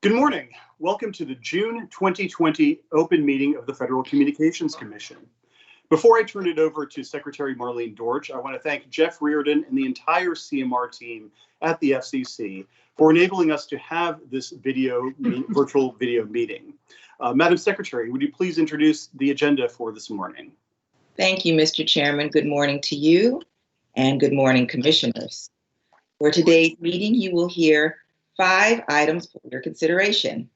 Good morning. Welcome to the June 2020 open meeting of the Federal Communications Commission. Before I turn it over to Secretary Marlene Dortch, I want to thank Jeff Reardon and the entire CMR team at the FCC for enabling us to have this virtual video meeting. Madam Secretary, would you please introduce the agenda for this morning? Thank you, Mr. Chairman. Good morning to you and good morning, commissioners. For today's meeting, you will hear 5 items for your consideration.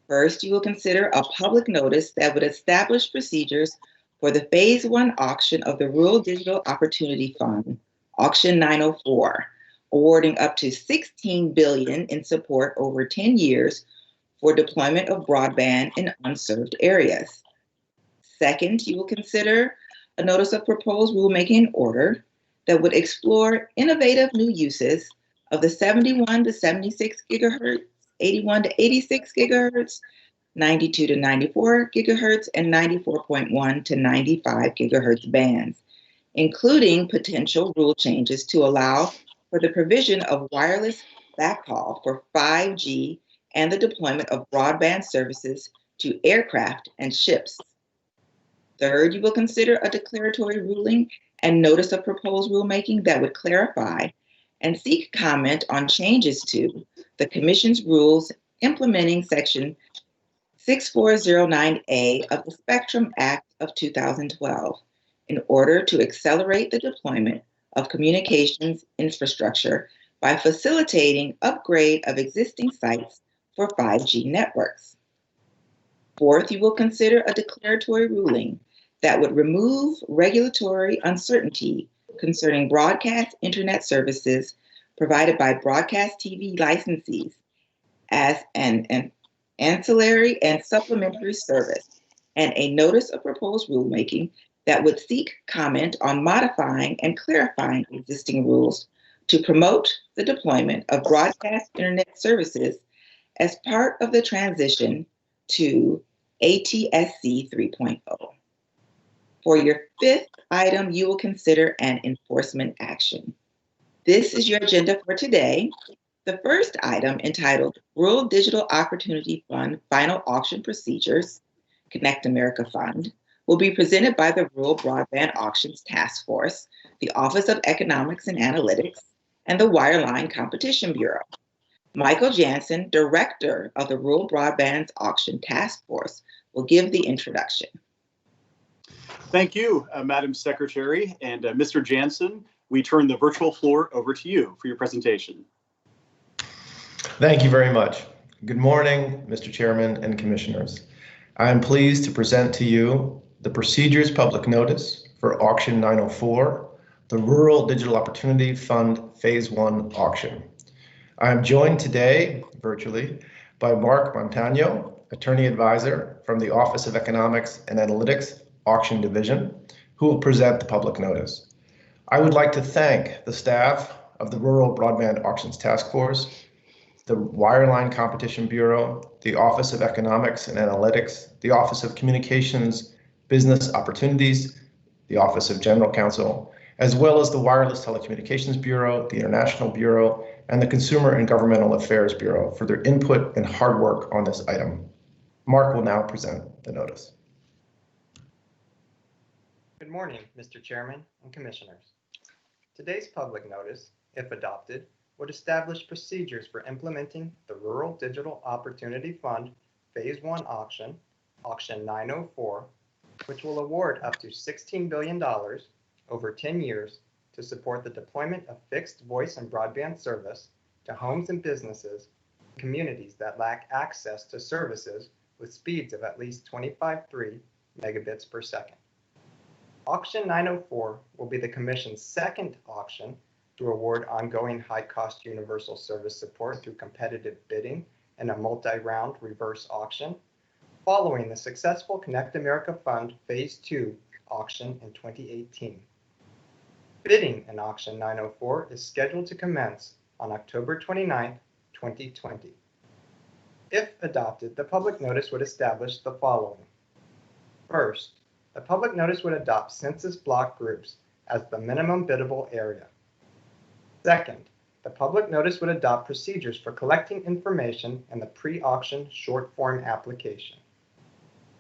First, you will consider a public notice that would establish procedures for the Phase 1 auction of the Rural Digital Opportunity Fund, Auction 904, awarding up to $16 billion in support over 10 years for deployment of broadband in unserved areas. Second, you will consider a notice of proposed rulemaking order that would explore innovative new uses of the 71 to 76 gigahertz, 81 to 86 gigahertz, 92 to 94 gigahertz, and 94.1 to 95 gigahertz bands, including potential rule changes to allow for the provision of wireless backhaul for 5G and the deployment of broadband services to aircraft and ships. Third, you will consider a declaratory ruling and notice of proposed rulemaking that would clarify and seek comment on changes to the Commission's rules implementing Section 6409A of the Spectrum Act of 2012 in order to accelerate the deployment of communications infrastructure by facilitating upgrade of existing sites for 5G networks. Fourth, you will consider a declaratory ruling that would remove regulatory uncertainty concerning broadcast internet services provided by broadcast TV licensees as an ancillary and supplementary service, and a notice of proposed rulemaking that would seek comment on modifying and clarifying existing rules to promote the deployment of broadcast internet services as part of the transition to ATSC 3.0. For your 5th item, you will consider an enforcement action. This is your agenda for today. The first item, entitled Rural Digital Opportunity Fund Final Auction Procedures, Connect America Fund, will be presented by the Rural Broadband Auctions Task Force, the Office of Economics and Analytics, and the Wireline Competition Bureau. Michael Jansen, Director of the Rural Broadband Auction Task Force, will give the introduction. Thank you, Madam Secretary. And Mr. Jansen, we turn the virtual floor over to you for your presentation. Thank you very much. Good morning, Mr. Chairman and Commissioners. I am pleased to present to you the Procedures Public Notice for Auction 904, the Rural Digital Opportunity Fund Phase 1 auction. I am joined today, virtually, by Mark Montano, Attorney Advisor from the Office of Economics and Analytics Auction Division, who will present the public notice. I would like to thank the staff of the Rural Broadband Auctions Task Force, the Wireline Competition Bureau, the Office of Economics and Analytics, the Office of Communications Business Opportunities, the Office of General Counsel, as well as the Wireless Telecommunications Bureau, the International Bureau, and the Consumer and Governmental Affairs Bureau for their input and hard work on this item. Mark will now present the notice. Good morning, Mr. Chairman and Commissioners. Today's public notice, if adopted, would establish procedures for implementing the Rural Digital Opportunity Fund Phase 1 auction, Auction 904, which will award up to $16 billion over 10 years to support the deployment of fixed voice and broadband service to homes and businesses in communities that lack access to services with speeds of at least 25.3 megabits per second. Auction 904 will be the Commission's second auction to award ongoing high-cost universal service support through competitive bidding and a multi-round reverse auction, following the successful Connect America Fund Phase 2 auction in 2018. Bidding in Auction 904 is scheduled to commence on October 29, 2020. If adopted, the public notice would establish the following. First, the public notice would adopt census block groups as the minimum biddable area. Second, the public notice would adopt procedures for collecting information in the pre-auction short form application.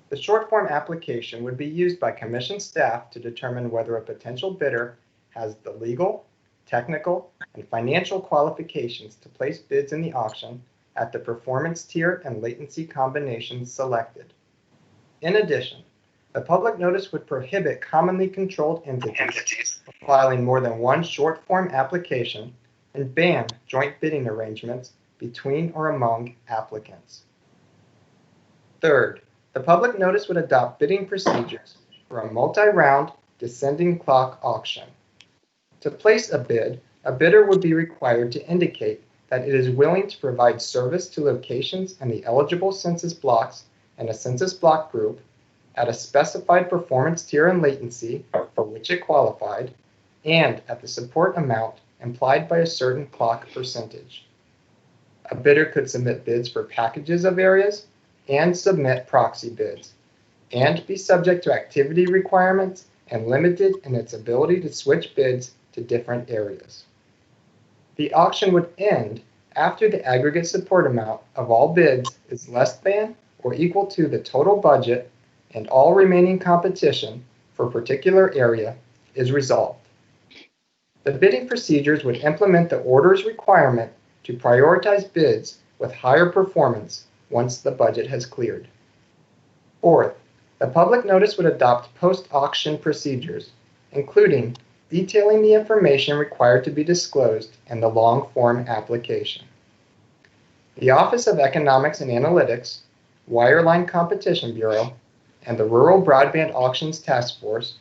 The short form application would be used by commission staff to determine whether a potential bidder has the legal, technical, and financial qualifications to place bids in the auction at the performance tier and latency combinations selected. In addition, the public notice would prohibit commonly controlled entities from filing more than one short form application and ban joint bidding arrangements between or among applicants. Third, the public notice would adopt bidding procedures for a multi-round descending clock auction. To place a bidder would be required to indicate that it is willing to provide service to locations in the eligible census blocks and a census block group at a specified performance tier and latency for which it qualified, and at the support amount implied by a certain clock percentage. A bidder could submit bids for packages of areas and submit proxy bids, and be subject to activity requirements and limited in its ability to switch bids to different areas. The auction would end after the aggregate support amount of all bids is less than or equal to the total budget and all remaining competition for a particular area is resolved. The bidding procedures would implement the order's requirement to prioritize bids with higher performance once the budget has cleared. Fourth, the public notice would adopt post-auction procedures, including detailing the information required to be disclosed in the long-form application. The Office of Economics and Analytics, Wireline Competition Bureau, and the Rural Broadband Auctions Task Force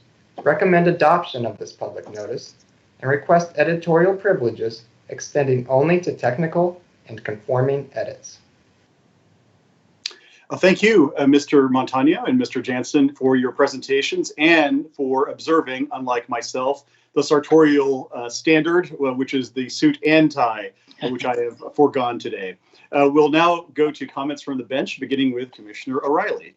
recommend adoption of this public notice and request editorial privileges extending only to technical and conforming edits. Thank you, Mr. Montano and Mr. Jansen, for your presentations and for observing, unlike myself, the sartorial standard, which is the suit and tie, which I have foregone today. We'll now go to comments from the bench, beginning with Commissioner O'Reilly.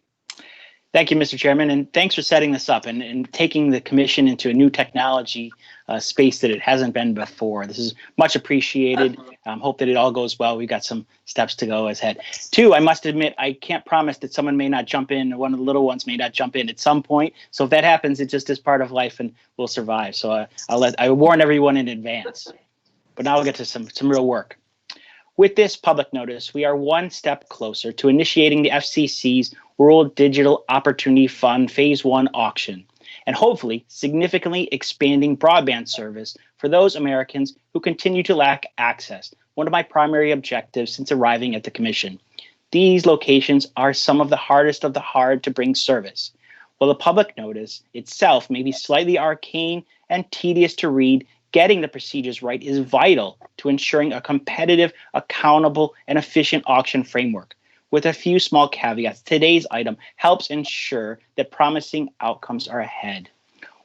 Thank you, Mr. Chairman, and thanks for setting this up and taking the commission into a new technology space that it hasn't been before. This is much appreciated. Hope that it all goes well. We've got some steps to go ahead. Two, I must admit, I can't promise that someone may not jump in, one of the little ones may not jump in at some point. So if that happens, it just is part of life and we'll survive. So I warn everyone in advance. But now we'll get to some real work. With this public notice, we are one step closer to initiating the FCC's Rural Digital Opportunity Fund Phase 1 auction, and hopefully significantly expanding broadband service for those Americans who continue to lack access, one of my primary objectives since arriving at the Commission. These locations are some of the hardest of the hard to bring service. While the public notice itself may be slightly arcane and tedious to read, getting the procedures right is vital to ensuring a competitive, accountable, and efficient auction framework. With a few small caveats, today's item helps ensure that promising outcomes are ahead.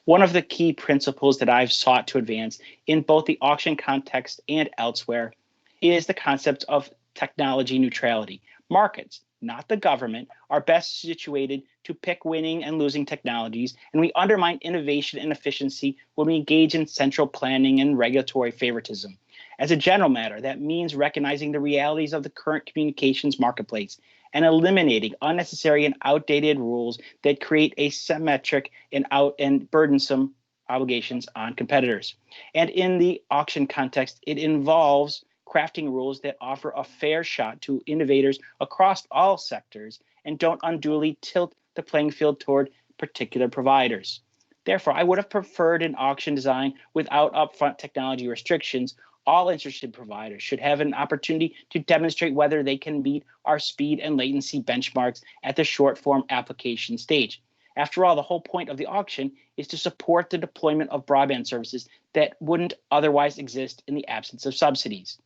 One of the key principles that I've sought to advance in both the auction context and elsewhere is the concept of technology neutrality. Markets, not the government, are best situated to pick winning and losing technologies, and we undermine innovation and efficiency when we engage in central planning and regulatory favoritism. As a general matter, that means recognizing the realities of the current communications marketplace and eliminating unnecessary and outdated rules that create asymmetric and burdensome obligations on competitors. And in the auction context, it involves crafting rules that offer a fair shot to innovators across all sectors and don't unduly tilt the playing field toward particular providers. Therefore, I would have preferred an auction design without upfront technology restrictions. All interested providers should have an opportunity to demonstrate whether they can meet our speed and latency benchmarks at the short form application stage. After all, the whole point of the auction is to support the deployment of broadband services that wouldn't otherwise exist in the absence of subsidies.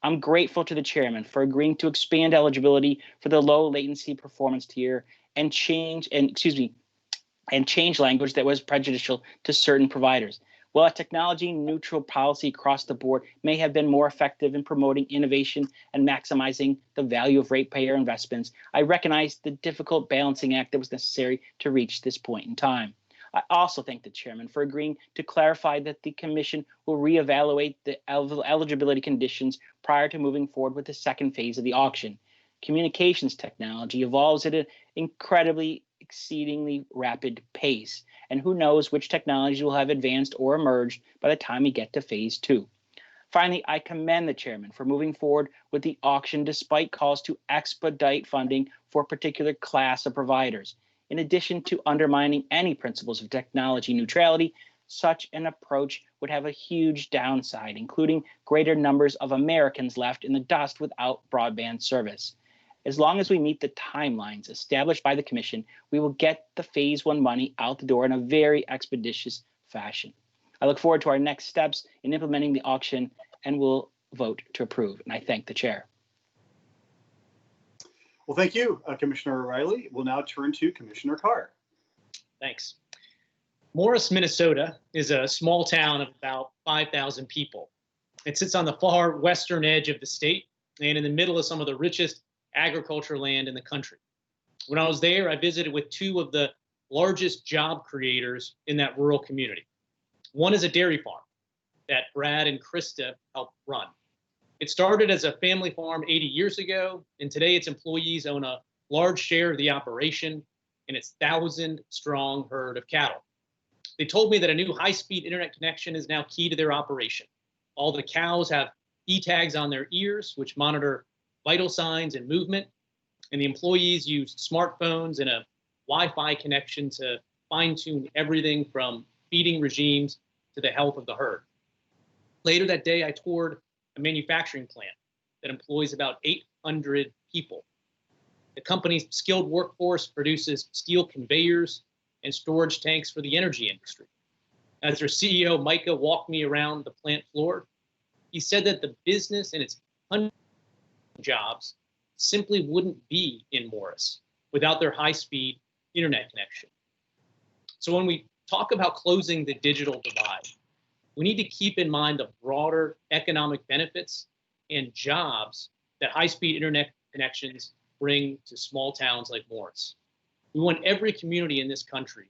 I'm grateful to the chairman for agreeing to expand eligibility for the low latency performance tier and change language that was prejudicial to certain providers. While a technology-neutral policy across the board may have been more effective in promoting innovation and maximizing the value of ratepayer investments, I recognize the difficult balancing act that was necessary to reach this point in time. I also thank the chairman for agreeing to clarify that the commission will reevaluate the eligibility conditions prior to moving forward with the second phase of the auction. Communications technology evolves at an incredibly, exceedingly rapid pace, and who knows which technologies will have advanced or emerged by the time we get to phase 2. Finally, I commend the chairman for moving forward with the auction despite calls to expedite funding for a particular class of providers. In addition to undermining any principles of technology neutrality, such an approach would have a huge downside, including greater numbers of Americans left in the dust without broadband service. As long as we meet the timelines established by the commission, we will get the phase 1 money out the door in a very expeditious fashion. I look forward to our next steps in implementing the auction and will vote to approve. And I thank the chair. Well, thank you, Commissioner O'Reilly. We'll now turn to Commissioner Carr. Thanks. Morris, Minnesota is a small town of about 5,000 people. It sits on the far western edge of the state and in the middle of some of the richest agriculture land in the country. When I was there, I visited with 2 of the largest job creators in that rural community. One is a dairy farm that Brad and Krista helped run. It started as a family farm 80 years ago, and today its employees own a large share of the operation and its 1,000-strong herd of cattle. They told me that a new high-speed internet connection is now key to their operation. All the cows have e-tags on their ears, which monitor vital signs and movement, and the employees use smartphones and a Wi-Fi connection to fine-tune everything from feeding regimes to the health of the herd. Later that day, I toured a manufacturing plant that employs about 800 people. The company's skilled workforce produces steel conveyors and storage tanks for the energy industry. As their CEO, Micah, walked me around the plant floor, he said that the business and its hundreds of jobs simply wouldn't be in Morris without their high-speed internet connection. So when we talk about closing the digital divide, we need to keep in mind the broader economic benefits and jobs that high-speed internet connections bring to small towns like Morris. We want every community in this country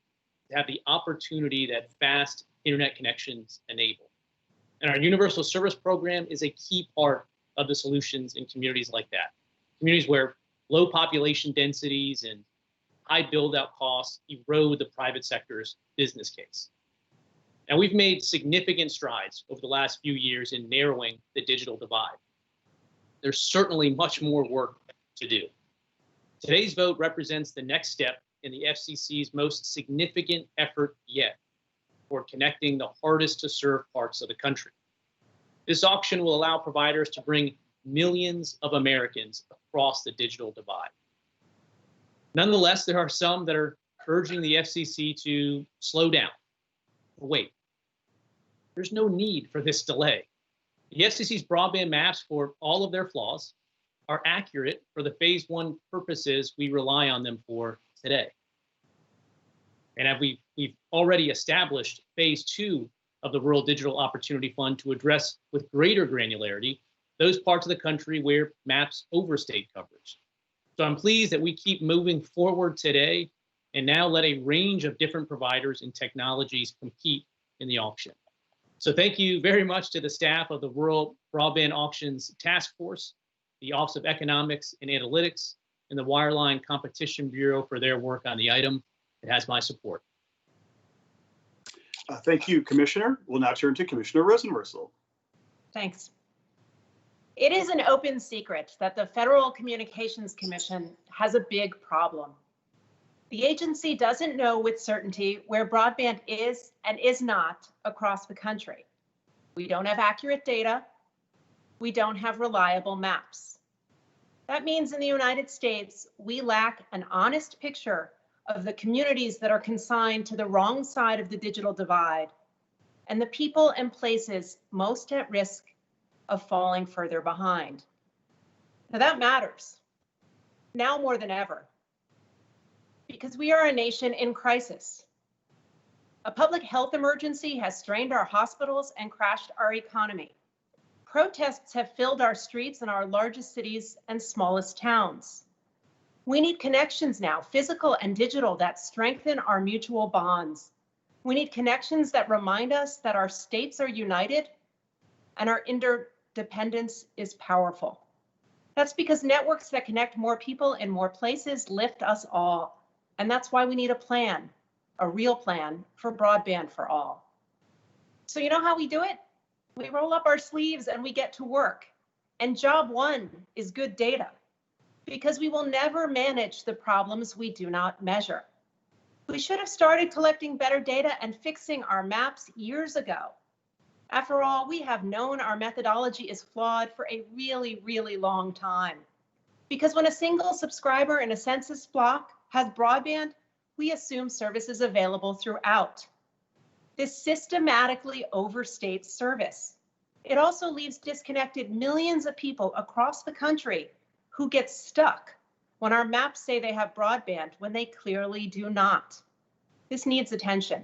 to have the opportunity that fast internet connections enable. And our universal service program is a key part of the solutions in communities like that. Communities where low population densities and high build-out costs erode the private sector's business case. Now, we've made significant strides over the last few years in narrowing the digital divide. There's certainly much more work to do. Today's vote represents the next step in the FCC's most significant effort yet for connecting the hardest to serve parts of the country. This auction will allow providers to bring millions of Americans across the digital divide. Nonetheless, there are some that are urging the FCC to slow down or wait. There's no need for this delay. The FCC's broadband maps, for all of their flaws, are accurate for the phase 1 purposes we rely on them for today. And we've already established phase 2 of the Rural Digital Opportunity Fund to address with greater granularity those parts of the country where maps overstate coverage. So I'm pleased that we keep moving forward today and now let a range of different providers and technologies compete in the auction. So thank you very much to the staff of the Rural Broadband Auctions Task Force, the Office of Economics and Analytics, and the Wireline Competition Bureau for their work on the item. It has my support. Thank you, Commissioner. We'll now turn to Commissioner Rosenworcel. Thanks. It is an open secret that the Federal Communications Commission has a big problem. The agency doesn't know with certainty where broadband is and is not across the country. We don't have accurate data. We don't have reliable maps. That means in the United States, we lack an honest picture of the communities that are consigned to the wrong side of the digital divide and the people and places most at risk of falling further behind. Now that matters, now more than ever, because we are a nation in crisis. A public health emergency has strained our hospitals and crashed our economy. Protests have filled our streets in our largest cities and smallest towns. We need connections now, physical and digital, that strengthen our mutual bonds, We need connections that remind us that our states are united and our interdependence is powerful. That's because networks that connect more people in more places lift us all. And that's why we need a plan, a real plan for broadband for all. So you know how we do it? We roll up our sleeves and we get to work. And job one is good data, because we will never manage the problems we do not measure. We should have started collecting better data and fixing our maps years ago. After all, we have known our methodology is flawed for a really, really long time. Because when a single subscriber in a census block has broadband, we assume service is available throughout. This systematically overstates service. It also leaves disconnected millions of people across the country who get stuck when our maps say they have broadband when they clearly do not. This needs attention.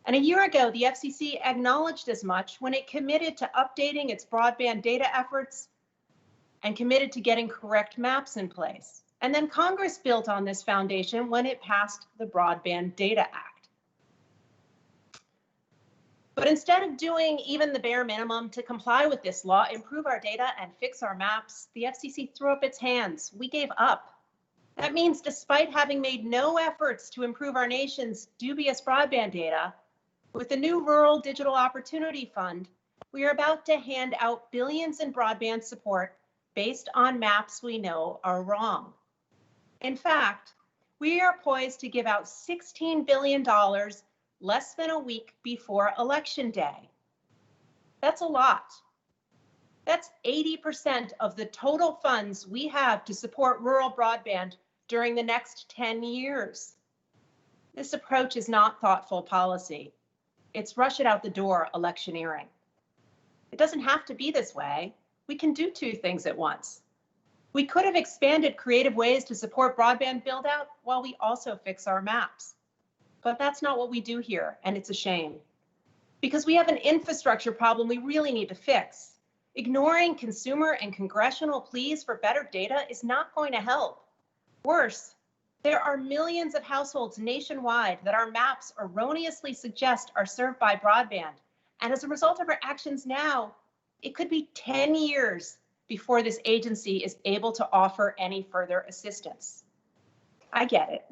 And a year ago, the FCC acknowledged as much when it committed to updating its broadband data efforts and committed to getting correct maps in place. And then Congress built on this foundation when it passed the Broadband Data Act. But instead of doing even the bare minimum to comply with this law, improve our data, and fix our maps, the FCC threw up its hands. We gave up. That means despite having made no efforts to improve our nation's dubious broadband data, with the new Rural Digital Opportunity Fund, we are about to hand out billions in broadband support based on maps we know are wrong. In fact, we are poised to give out $16 billion less than a week before Election Day. That's a lot. That's 80% of the total funds we have to support rural broadband during the next 10 years. This approach is not thoughtful policy. It's rush it out the door electioneering. It doesn't have to be this way. We can do two things at once. We could have expanded creative ways to support broadband build out while we also fix our maps. But that's not what we do here, and it's a shame. Because we have an infrastructure problem we really need to fix. Ignoring consumer and congressional pleas for better data is not going to help. Worse, there are millions of households nationwide that our maps erroneously suggest are served by broadband. And as a result of our actions now, it could be 10 years before this agency is able to offer any further assistance. I get it.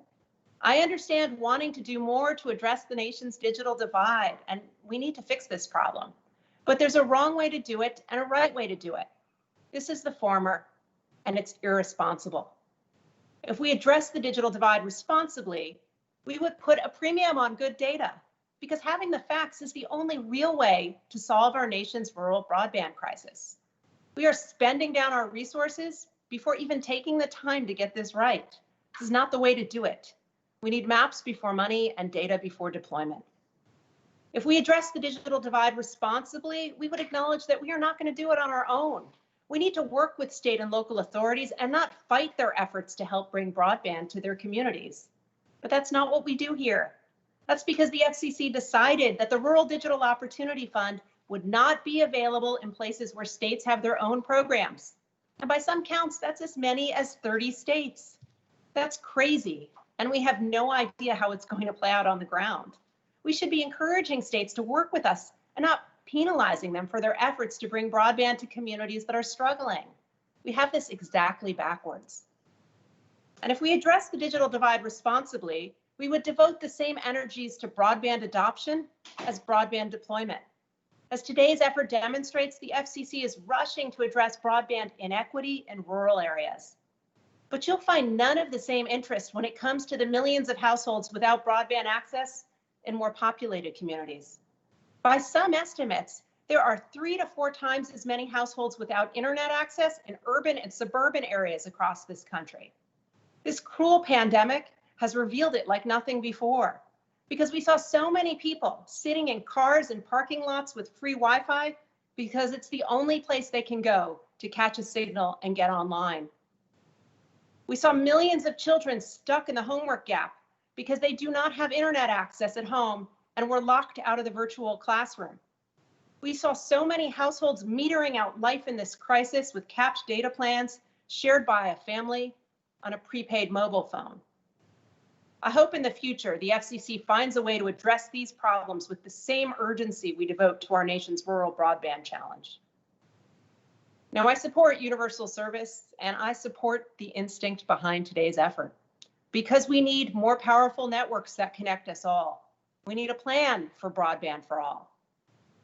I understand wanting to do more to address the nation's digital divide, and we need to fix this problem. But there's a wrong way to do it and a right way to do it. This is the former, and it's irresponsible. If we address the digital divide responsibly, we would put a premium on good data, because having the facts is the only real way to solve our nation's rural broadband crisis. We are spending down our resources before even taking the time to get this right. This is not the way to do it. We need maps before money and data before deployment. If we address the digital divide responsibly, we would acknowledge that we are not going to do it on our own. We need to work with state and local authorities and not fight their efforts to help bring broadband to their communities. But that's not what we do here. That's because the FCC decided that the Rural Digital Opportunity Fund would not be available in places where states have their own programs. And by some counts, that's as many as 30 states. That's crazy. And we have no idea how it's going to play out on the ground. We should be encouraging states to work with us and not penalizing them for their efforts to bring broadband to communities that are struggling. We have this exactly backwards. And if we address the digital divide responsibly, we would devote the same energies to broadband adoption as broadband deployment. As today's effort demonstrates, the FCC is rushing to address broadband inequity in rural areas. But you'll find none of the same interest when it comes to the millions of households without broadband access in more populated communities. By some estimates, there are 3 to 4 times as many households without internet access in urban and suburban areas across this country. This cruel pandemic has revealed it like nothing before, because we saw so many people sitting in cars and parking lots with free Wi-Fi because it's the only place they can go to catch a signal and get online. We saw millions of children stuck in the homework gap because they do not have internet access at home and were locked out of the virtual classroom. We saw so many households metering out life in this crisis with capped data plans shared by a family on a prepaid mobile phone. I hope in the future the FCC finds a way to address these problems with the same urgency we devote to our nation's rural broadband challenge. Now, I support universal service, and I support the instinct behind today's effort, because we need more powerful networks that connect us all. We need a plan for broadband for all.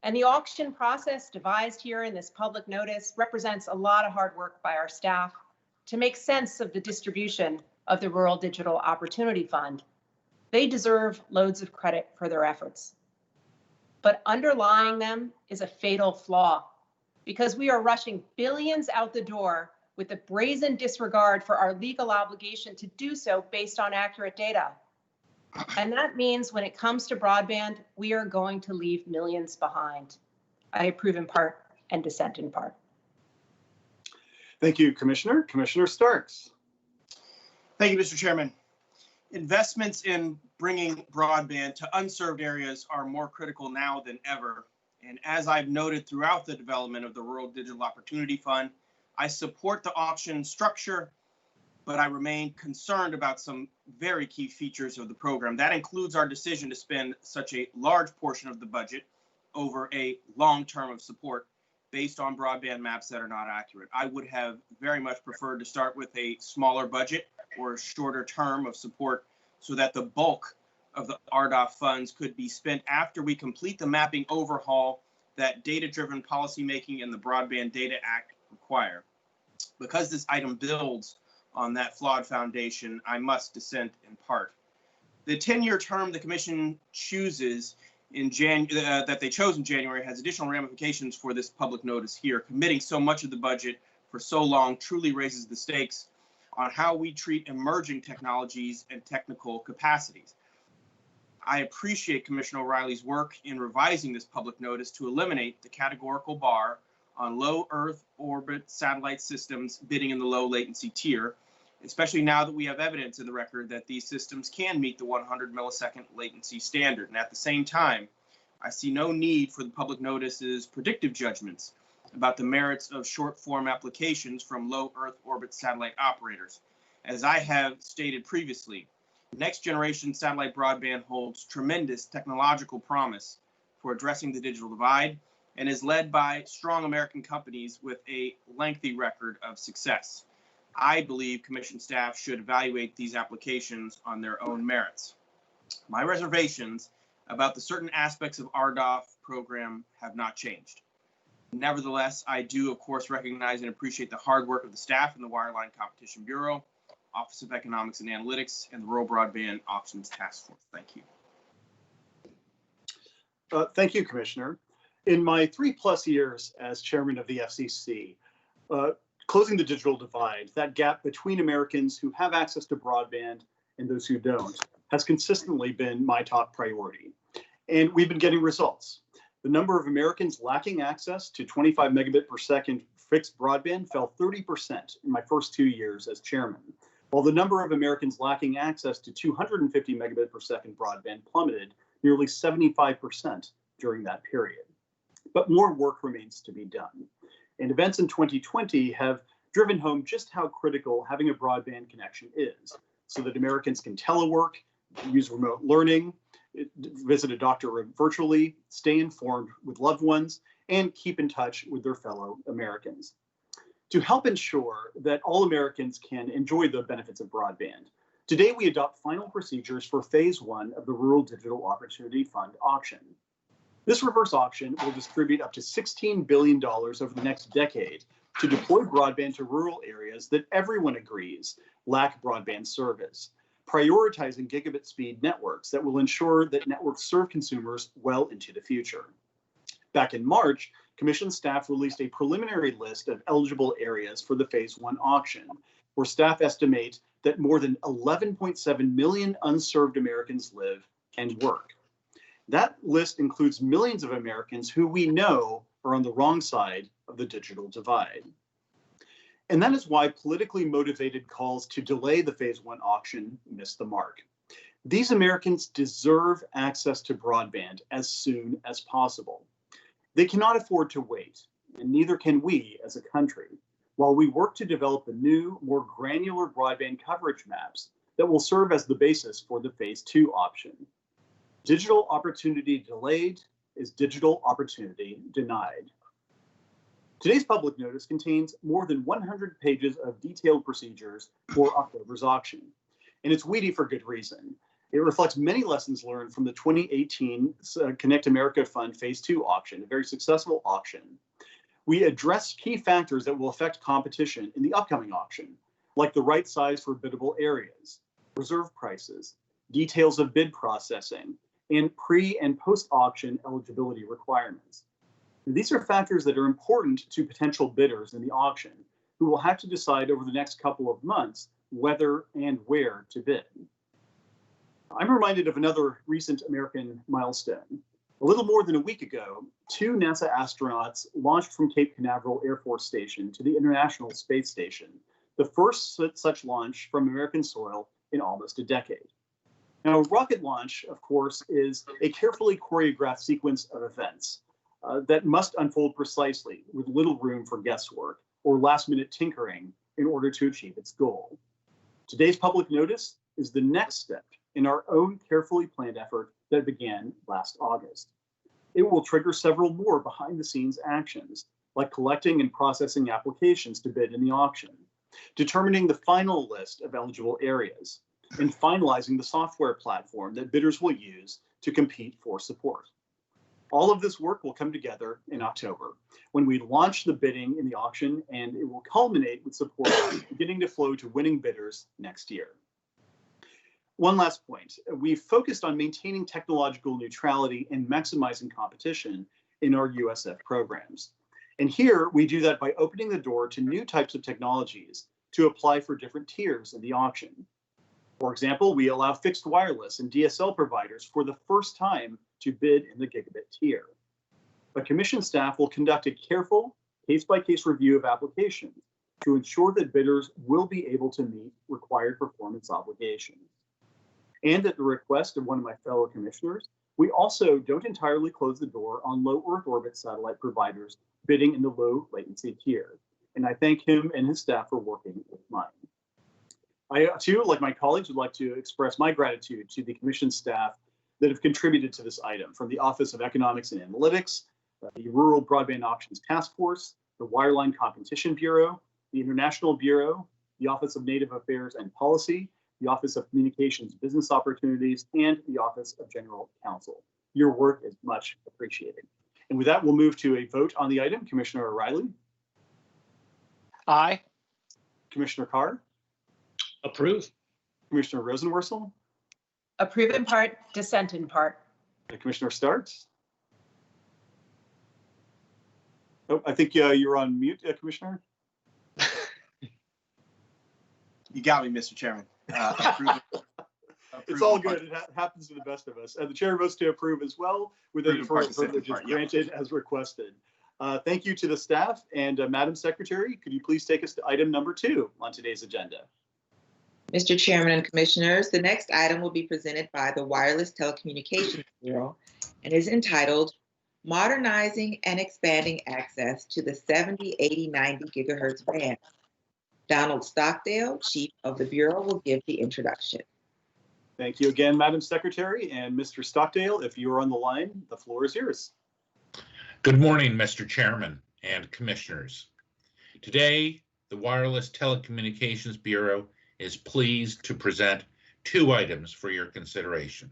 And the auction process devised here in this public notice represents a lot of hard work by our staff to make sense of the distribution of the Rural Digital Opportunity Fund. They deserve loads of credit for their efforts. But underlying them is a fatal flaw, because we are rushing billions out the door with a brazen disregard for our legal obligation to do so based on accurate data. And that means when it comes to broadband, we are going to leave millions behind. I approve in part and dissent in part. Thank you, Commissioner. Commissioner Starks. Thank you, Mr. Chairman. Investments in bringing broadband to unserved areas are more critical now than ever. And as I've noted throughout the development of the Rural Digital Opportunity Fund, I support the auction structure, but I remain concerned about some very key features of the program. That includes our decision to spend such a large portion of the budget over a long term of support based on broadband maps that are not accurate. I would have very much preferred to start with a smaller budget or a shorter term of support so that the bulk of the RDOF funds could be spent after we complete the mapping overhaul that data-driven policymaking and the Broadband Data Act require. Because this item builds on that flawed foundation, I must dissent in part. The 10-year term the Commission chooses that they chose in January has additional ramifications for this public notice here. Committing so much of the budget for so long truly raises the stakes on how we treat emerging technologies and technical capacities. I appreciate Commissioner O'Reilly's work in revising this public notice to eliminate the categorical bar on low Earth orbit satellite systems bidding in the low latency tier, especially now that we have evidence in the record that these systems can meet the 100 millisecond latency standard. And at the same time, I see no need for the public notice's predictive judgments about the merits of short form applications from low Earth orbit satellite operators. As I have stated previously, next generation satellite broadband holds tremendous technological promise for addressing the digital divide and is led by strong American companies with a lengthy record of success. I believe Commission staff should evaluate these applications on their own merits. My reservations about the certain aspects of RDOF program have not changed. Nevertheless, I do, of course, recognize and appreciate the hard work of the staff in the Wireline Competition Bureau, Office of Economics and Analytics, and the Rural Broadband Auctions Task Force. Thank you. Thank you, Commissioner. In my 3+ years as chairman of the FCC, closing the digital divide, that gap between Americans who have access to broadband and those who don't, has consistently been my top priority. And we've been getting results. The number of Americans lacking access to 25 megabit per second fixed broadband fell 30% in my first 2 years as chairman, while the number of Americans lacking access to 250 megabit per second broadband plummeted nearly 75% during that period. But more work remains to be done. And events in 2020 have driven home just how critical having a broadband connection is, so that Americans can telework, use remote learning, visit a doctor virtually, stay informed with loved ones, and keep in touch with their fellow Americans. To help ensure that all Americans can enjoy the benefits of broadband, today we adopt final procedures for Phase 1 of the Rural Digital Opportunity Fund auction. This reverse auction will distribute up to $16 billion over the next decade to deploy broadband to rural areas that everyone agrees lack broadband service, prioritizing gigabit speed networks that will ensure that networks serve consumers well into the future. Back in March, Commission staff released a preliminary list of eligible areas for the Phase 1 auction, where staff estimate that more than 11.7 million unserved Americans live and work. That list includes millions of Americans who we know are on the wrong side of the digital divide. And that is why politically motivated calls to delay the Phase 1 auction miss the mark. These Americans deserve access to broadband as soon as possible. They cannot afford to wait, and neither can we as a country, while we work to develop the new, more granular broadband coverage maps that that will serve as the basis for the Phase 2 option. Digital opportunity delayed is digital opportunity denied. Today's public notice contains more than 100 pages of detailed procedures for October's auction, and it's weedy for good reason. It reflects many lessons learned from the 2018 Connect America Fund Phase 2 auction, a very successful auction. We address key factors that will affect competition in the upcoming auction, like the right size for biddable areas, reserve prices, details of bid processing, and pre- and post-auction eligibility requirements. These are factors that are important to potential bidders in the auction, who will have to decide over the next couple of months whether and where to bid. I'm reminded of another recent American milestone. A little more than a week ago, 2 NASA astronauts launched from Cape Canaveral Air Force Station to the International Space Station, the first such launch from American soil in almost a decade. Now, a rocket launch, of course, is a carefully choreographed sequence of events that must unfold precisely with little room for guesswork or last-minute tinkering in order to achieve its goal. Today's public notice is the next step in our own carefully planned effort that began last August. It will trigger several more behind-the-scenes actions, like collecting and processing applications to bid in the auction, determining the final list of eligible areas, and finalizing the software platform that bidders will use to compete for support. All of this work will come together in October when we launch the bidding in the auction, and it will culminate with support beginning to flow to winning bidders next year. One last point, we've focused on maintaining technological neutrality and maximizing competition in our USF programs. And here we do that by opening the door to new types of technologies to apply for different tiers in the auction. For example, we allow fixed wireless and DSL providers for the first time to bid in the gigabit tier. But commission staff will conduct a careful case-by-case review of applications to ensure that bidders will be able to meet required performance obligations. And at the request of one of my fellow commissioners, we also don't entirely close the door on low Earth orbit satellite providers bidding in the low latency tier. And I thank him and his staff for working with mine. I too, like my colleagues, would like to express my gratitude to the commission staff that have contributed to this item, from the Office of Economics and Analytics, the Rural Broadband Auctions Task Force, the Wireline Competition Bureau, the International Bureau, the Office of Native Affairs and Policy, the Office of Communications Business Opportunities, and the Office of General Counsel. Your work is much appreciated. And with that, we'll move to a vote on the item. Commissioner O'Reilly? Aye. Commissioner Carr? Approve. Commissioner Rosenworcel? Approve in part, dissent in part. Commissioner Starks? Oh, I think you're on mute, Commissioner. You got me, Mr. Chairman. It's all good. It happens to the best of us. The chair votes to approve as well, with any further privileges granted as requested. Thank you to the staff, and Madam Secretary, could you please take us to item number 2 on today's agenda? Mr. Chairman and Commissioners, the next item will be presented by the Wireless Telecommunications Bureau and is entitled Modernizing and Expanding Access to the 70, 80, 90 gigahertz band. Donald Stockdale, Chief of the Bureau, will give the introduction. Thank you again, Madam Secretary, and Mr. Stockdale, if you are on the line, the floor is yours. Good morning, Mr. Chairman and Commissioners. Today, the Wireless Telecommunications Bureau is pleased to present 2 items for your consideration.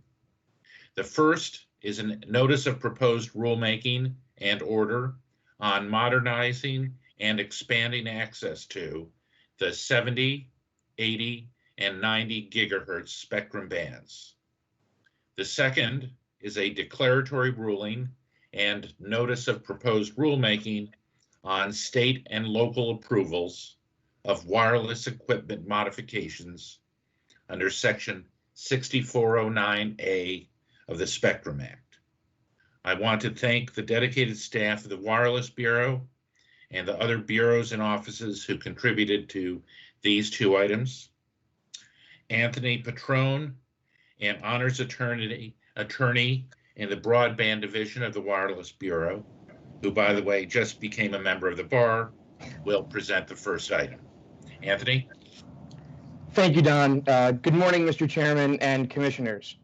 The first is a notice of proposed rulemaking and order on modernizing and expanding access to the 70, 80, and 90 gigahertz spectrum bands. The second is a declaratory ruling and notice of proposed rulemaking on state and local approvals of wireless equipment modifications under Section 6409A of the Spectrum Act. I want to thank the dedicated staff of the Wireless Bureau and the other bureaus and offices who contributed to these 2 items. Anthony Patrone, an honors attorney in the Broadband Division of the Wireless Bureau, who, by the way, just became a member of the bar, will present the first item. Anthony? Thank you, Don. Good morning, Mr. Chairman and Commissioners.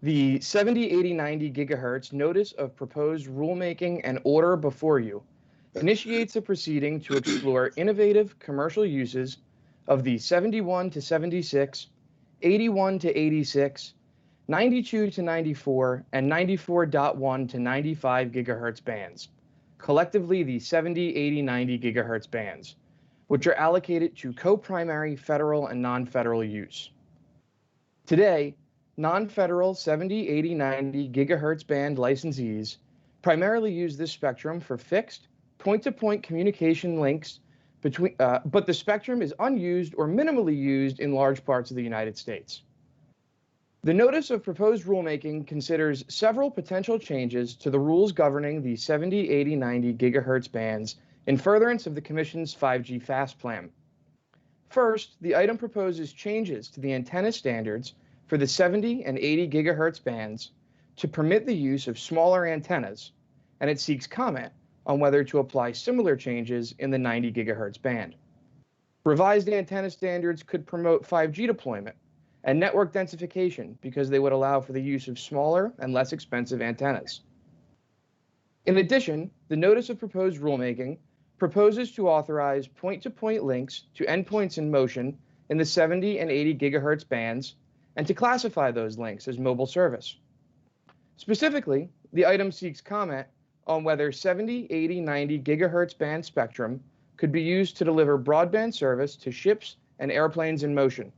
The 70, 80, 90 gigahertz Notice of Proposed Rulemaking and Order before you initiates a proceeding to explore innovative commercial uses of the 71 to 76, 81 to 86, 92 to 94, and 94.1 to 95 gigahertz bands, collectively the 70, 80, 90 gigahertz bands, which are allocated to co-primary federal and non-federal use. Today, non-federal 70, 80, 90 gigahertz band licensees primarily use this spectrum for fixed, point-to-point communication links between, but the spectrum is unused or minimally used in large parts of the United States. The Notice of Proposed Rulemaking considers several potential changes to the rules governing the 70, 80, 90 gigahertz bands in furtherance of the Commission's 5G Fast Plan. First, the item proposes changes to the antenna standards for the 70 and 80 gigahertz bands to permit the use of smaller antennas, and it seeks comment on whether to apply similar changes in the 90 gigahertz band. Revised antenna standards could promote 5G deployment and network densification because they would allow for the use of smaller and less expensive antennas. In addition, the Notice of Proposed Rulemaking proposes to authorize point-to-point links to endpoints in motion in the 70 and 80 gigahertz bands and to classify those links as mobile service. Specifically, the item seeks comment on whether 70, 80, 90 gigahertz band spectrum could be used to deliver broadband service to ships and airplanes in motion.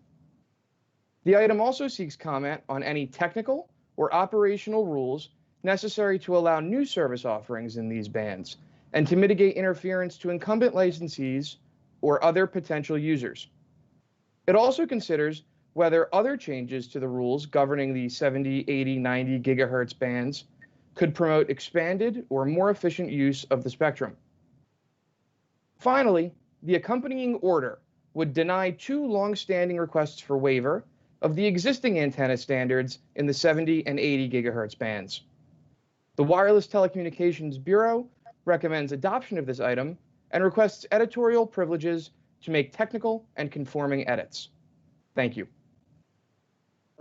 The item also seeks comment on any technical or operational rules necessary to allow new service offerings in these bands and to mitigate interference to incumbent licensees or other potential users. It also considers whether other changes to the rules governing the 70, 80, 90 gigahertz bands could promote expanded or more efficient use of the spectrum. Finally, the accompanying order would deny two long-standing requests for waiver of the existing antenna standards in the 70 and 80 gigahertz bands. The Wireless Telecommunications Bureau recommends adoption of this item and requests editorial privileges to make technical and conforming edits. Thank you.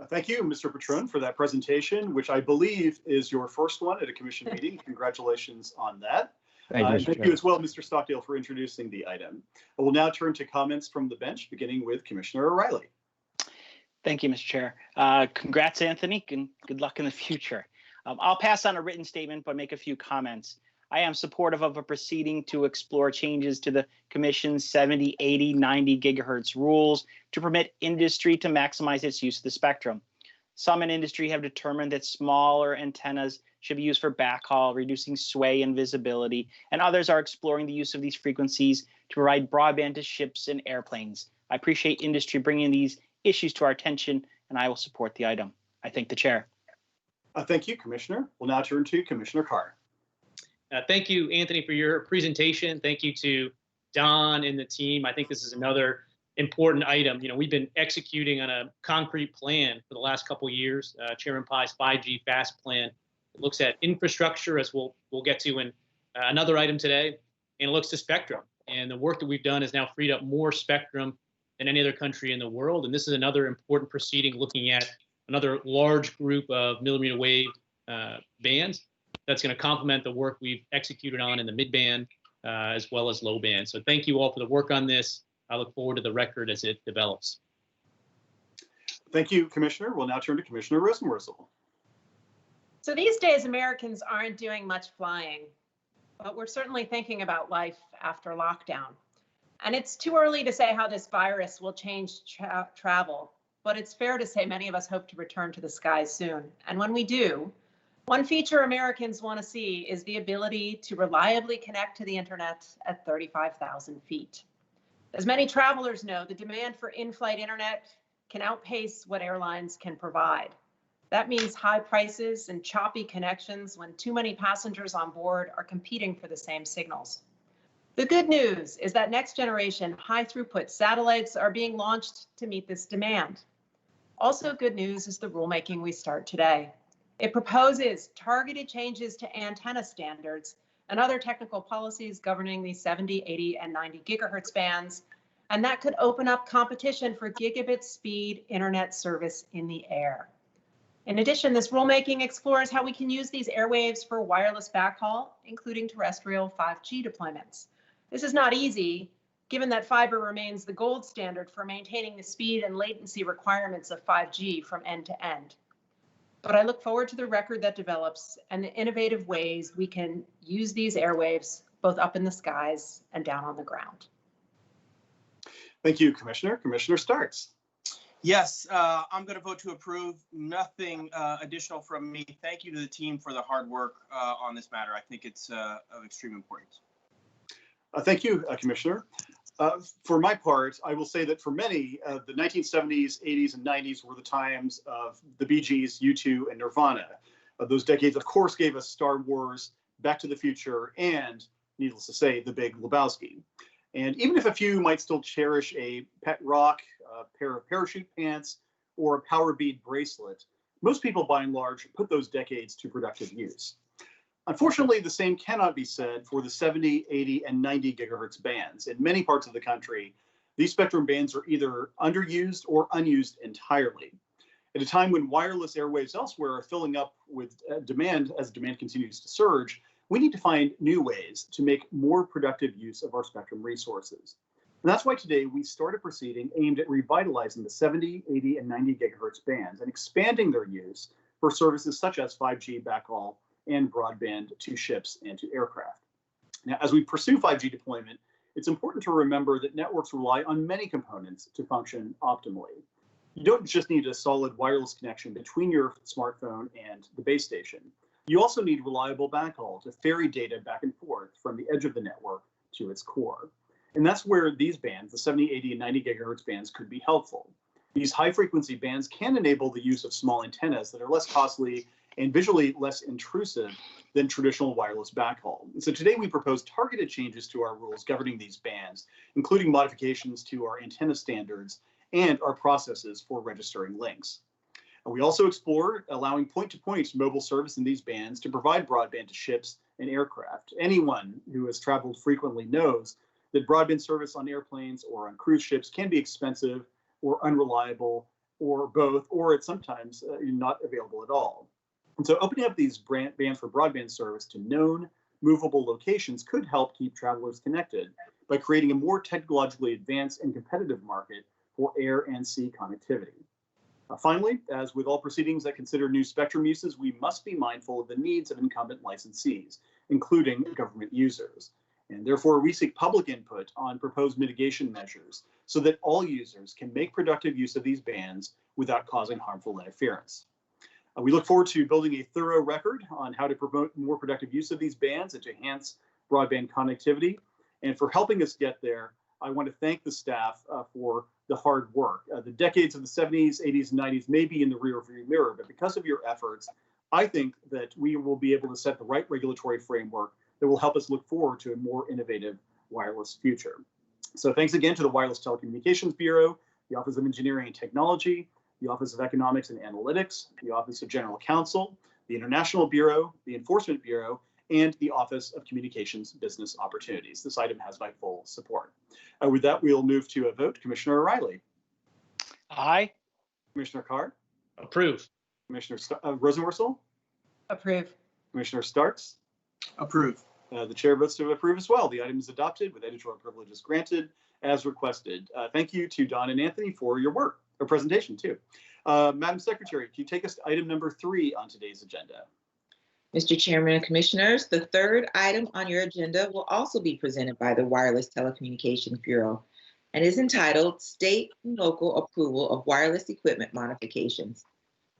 Thank you, Mr. Patron, for that presentation, which I believe is your first one at a commission meeting. Congratulations on that. Thank you, Mr. Thank you as well, Mr. Stockdale, for introducing the item. I will now turn to comments from the bench, beginning with Commissioner O'Reilly. Thank you, Mr. Chair. Congrats, Anthony, and good luck in the future. I'll pass on a written statement, but make a few comments. I am supportive of a proceeding to explore changes to the Commission's 70, 80, 90 gigahertz rules to permit industry to maximize its use of the spectrum. Some in industry have determined that smaller antennas should be used for backhaul, reducing sway and visibility, and others are exploring the use of these frequencies to provide broadband to ships and airplanes. I appreciate industry bringing these issues to our attention, and I will support the item. I thank the chair. Thank you, Commissioner. We'll now turn to Commissioner Carr. Thank you, Anthony, for your presentation. Thank you to Don and the team. I think this is another important item. You know, we've been executing on a concrete plan for the last couple of years. Chairman Pai's 5G Fast Plan. It looks at infrastructure, as we'll get to in another item today, and it looks to spectrum. And the work that we've done has now freed up more spectrum than any other country in the world. And this is another important proceeding looking at another large group of millimeter wave bands that's going to complement the work we've executed on in the mid-band as well as low band. So thank you all for the work on this. I look forward to the record as it develops. Thank you, Commissioner. We'll now turn to Commissioner Rosenworcel. So these days, Americans aren't doing much flying, but we're certainly thinking about life after lockdown. And it's too early to say how this virus will change travel, but it's fair to say many of us hope to return to the skies soon. And when we do, one feature Americans want to see is the ability to reliably connect to the internet at 35,000 feet. As many travelers know, the demand for in-flight internet can outpace what airlines can provide. That means high prices and choppy connections when too many passengers on board are competing for the same signals. The good news is that next generation high throughput satellites are being launched to meet this demand. Also good news is the rulemaking we start today. It proposes targeted changes to antenna standards and other technical policies governing the 70, 80, and 90 gigahertz bands, and that could open up competition for gigabit speed internet service in the air. In addition, this rulemaking explores how we can use these airwaves for wireless backhaul, including terrestrial 5G deployments. This is not easy, given that fiber remains the gold standard for maintaining the speed and latency requirements of 5G from end to end. But I look forward to the record that develops and the innovative ways we can use these airwaves both up in the skies and down on the ground. Thank you, Commissioner. Commissioner Starks. Yes, I'm going to vote to approve. Nothing additional from me. Thank you to the team for the hard work on this matter. I think it's of extreme importance. Thank you, Commissioner. For my part, I will say that for many, the 1970s, 80s, and 90s were the times of the Bee Gees, U2, and Nirvana. Those decades, of course, gave us Star Wars, Back to the Future, and, needless to say, The Big Lebowski. And even if a few might still cherish a pet rock, a pair of parachute pants, or a power bead bracelet, most people, by and large, put those decades to productive use. Unfortunately, the same cannot be said for the 70, 80, and 90 gigahertz bands. In many parts of the country, these spectrum bands are either underused or unused entirely. At a time when wireless airwaves elsewhere are filling up with demand as demand continues to surge, we need to find new ways to make more productive use of our spectrum resources. And that's why today we start a proceeding aimed at revitalizing the 70, 80, and 90 gigahertz bands and expanding their use for services such as 5G backhaul and broadband to ships and to aircraft. Now, as we pursue 5G deployment, it's important to remember that networks rely on many components to function optimally. You don't just need a solid wireless connection between your smartphone and the base station. You also need reliable backhaul to ferry data back and forth from the edge of the network to its core. And that's where these bands, the 70, 80, and 90 gigahertz bands, could be helpful. These high-frequency bands can enable the use of small antennas that are less costly and visually less intrusive than traditional wireless backhaul. And so today we propose targeted changes to our rules governing these bands, including modifications to our antenna standards and our processes for registering links. And we also explore allowing point-to-point mobile service in these bands to provide broadband to ships and aircraft. Anyone who has traveled frequently knows that broadband service on airplanes or on cruise ships can be expensive or unreliable or both, or it's sometimes not available at all. And so opening up these bands for broadband service to known, movable locations could help keep travelers connected by creating a more technologically advanced and competitive market for air and sea connectivity. Finally, as with all proceedings that consider new spectrum uses, we must be mindful of the needs of incumbent licensees, including government users. And therefore, we seek public input on proposed mitigation measures so that all users can make productive use of these bands without causing harmful interference. We look forward to building a thorough record on how to promote more productive use of these bands and to enhance broadband connectivity. And for helping us get there, I want to thank the staff for the hard work. The decades of the 70s, 80s, and 90s may be in the rearview mirror, but because of your efforts, I think that we will be able to set the right regulatory framework that will help us look forward to a more innovative wireless future. So thanks again to the Wireless Telecommunications Bureau, the Office of Engineering and Technology, the Office of Economics and Analytics, the Office of General Counsel, the International Bureau, the Enforcement Bureau, and the Office of Communications Business Opportunities. This item has my full support. With that, we'll move to a vote. Commissioner O'Reilly. Aye. Commissioner Carr. Approve. Commissioner Rosenworcel. Approve. Commissioner Starks. Approve. The chair votes to approve as well. The item is adopted with editorial privileges granted as requested. Thank you to Don and Anthony for your work, or presentation too. Madam Secretary, can you take us to item number 3 on today's agenda? Mr. Chairman and Commissioners, the third item on your agenda will also be presented by the Wireless Telecommunications Bureau and is entitled State and Local Approval of Wireless Equipment Modifications.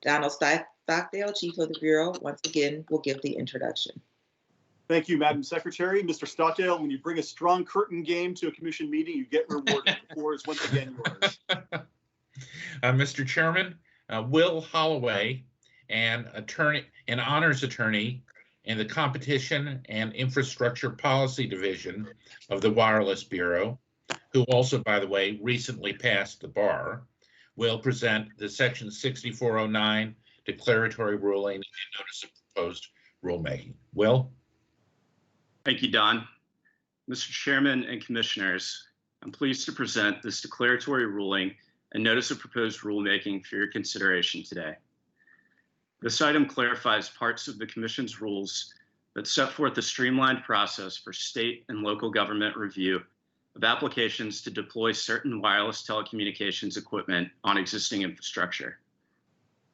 Donald Stockdale, Chief of the Bureau, once again will give the introduction. Thank you, Madam Secretary. Mr. Stockdale, when you bring a strong curtain game to a commission meeting, you get rewarded. The floor is once again yours. Mr. Chairman, Will Holloway, an honors attorney in the Competition and Infrastructure Policy Division of the Wireless Bureau, who also, by the way, recently passed the bar, will present the Section 6409 declaratory ruling and notice of proposed rulemaking. Will? Thank you, Don. Mr. Chairman and Commissioners, I'm pleased to present this declaratory ruling and notice of proposed rulemaking for your consideration today. This item clarifies parts of the Commission's rules that set forth a streamlined process for state and local government review of applications to deploy certain wireless telecommunications equipment on existing infrastructure.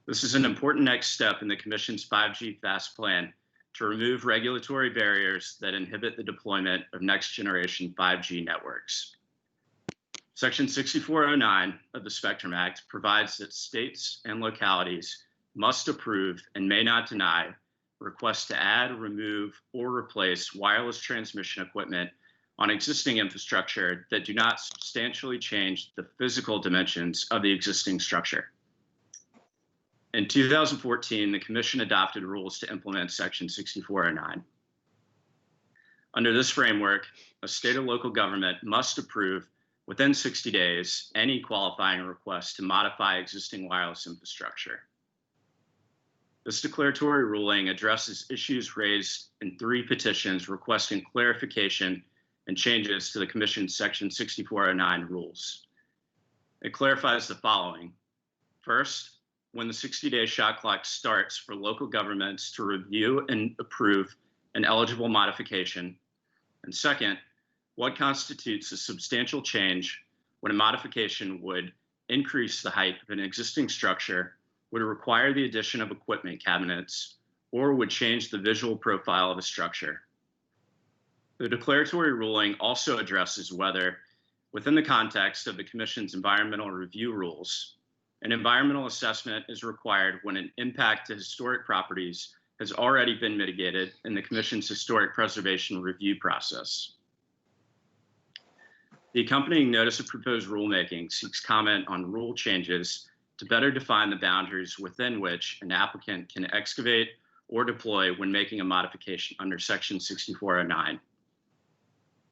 This is an important next step in the Commission's 5G FAST plan to remove regulatory barriers that inhibit the deployment of next-generation 5G networks. Section 6409 of the Spectrum Act provides that states and localities must approve and may not deny requests to add, remove, or replace wireless transmission equipment on existing infrastructure that do not substantially change the physical dimensions of the existing structure. In 2014, the Commission adopted rules to implement Section 6409. Under this framework, a state or local government must approve within 60 days any qualifying request to modify existing wireless infrastructure. This declaratory ruling addresses issues raised in 3 petitions requesting clarification and changes to the Commission's Section 6409 rules. It clarifies the following. First, when the 60-day shot clock starts for local governments to review and approve an eligible modification. And second, what constitutes a substantial change when a modification would increase the height of an existing structure, would require the addition of equipment cabinets, or would change the visual profile of a structure. The declaratory ruling also addresses whether, within the context of the Commission's environmental review rules, an environmental assessment is required when an impact to historic properties has already been mitigated in the Commission's historic preservation review process. The accompanying notice of proposed rulemaking seeks comment on rule changes to better define the boundaries within which an applicant can excavate or deploy when making a modification under Section 6409.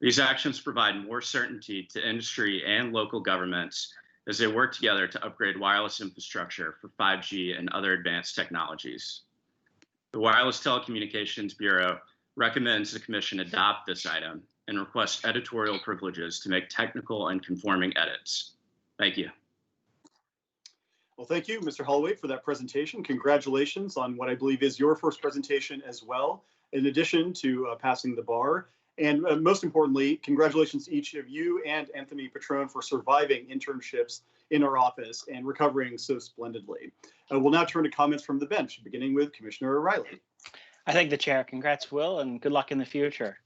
These actions provide more certainty to industry and local governments as they work together to upgrade wireless infrastructure for 5G and other advanced technologies. The Wireless Telecommunications Bureau recommends the Commission adopt this item and requests editorial privileges to make technical and conforming edits. Thank you. Well, thank you, Mr. Holloway, for that presentation. Congratulations on what I believe is your first presentation as well, in addition to passing the bar. And most importantly, congratulations to each of you and Anthony Petrone for surviving internships in our office and recovering so splendidly. We'll now turn to comments from the bench, beginning with Commissioner O'Reilly. I thank the chair. Congrats, Will, and good luck in the future.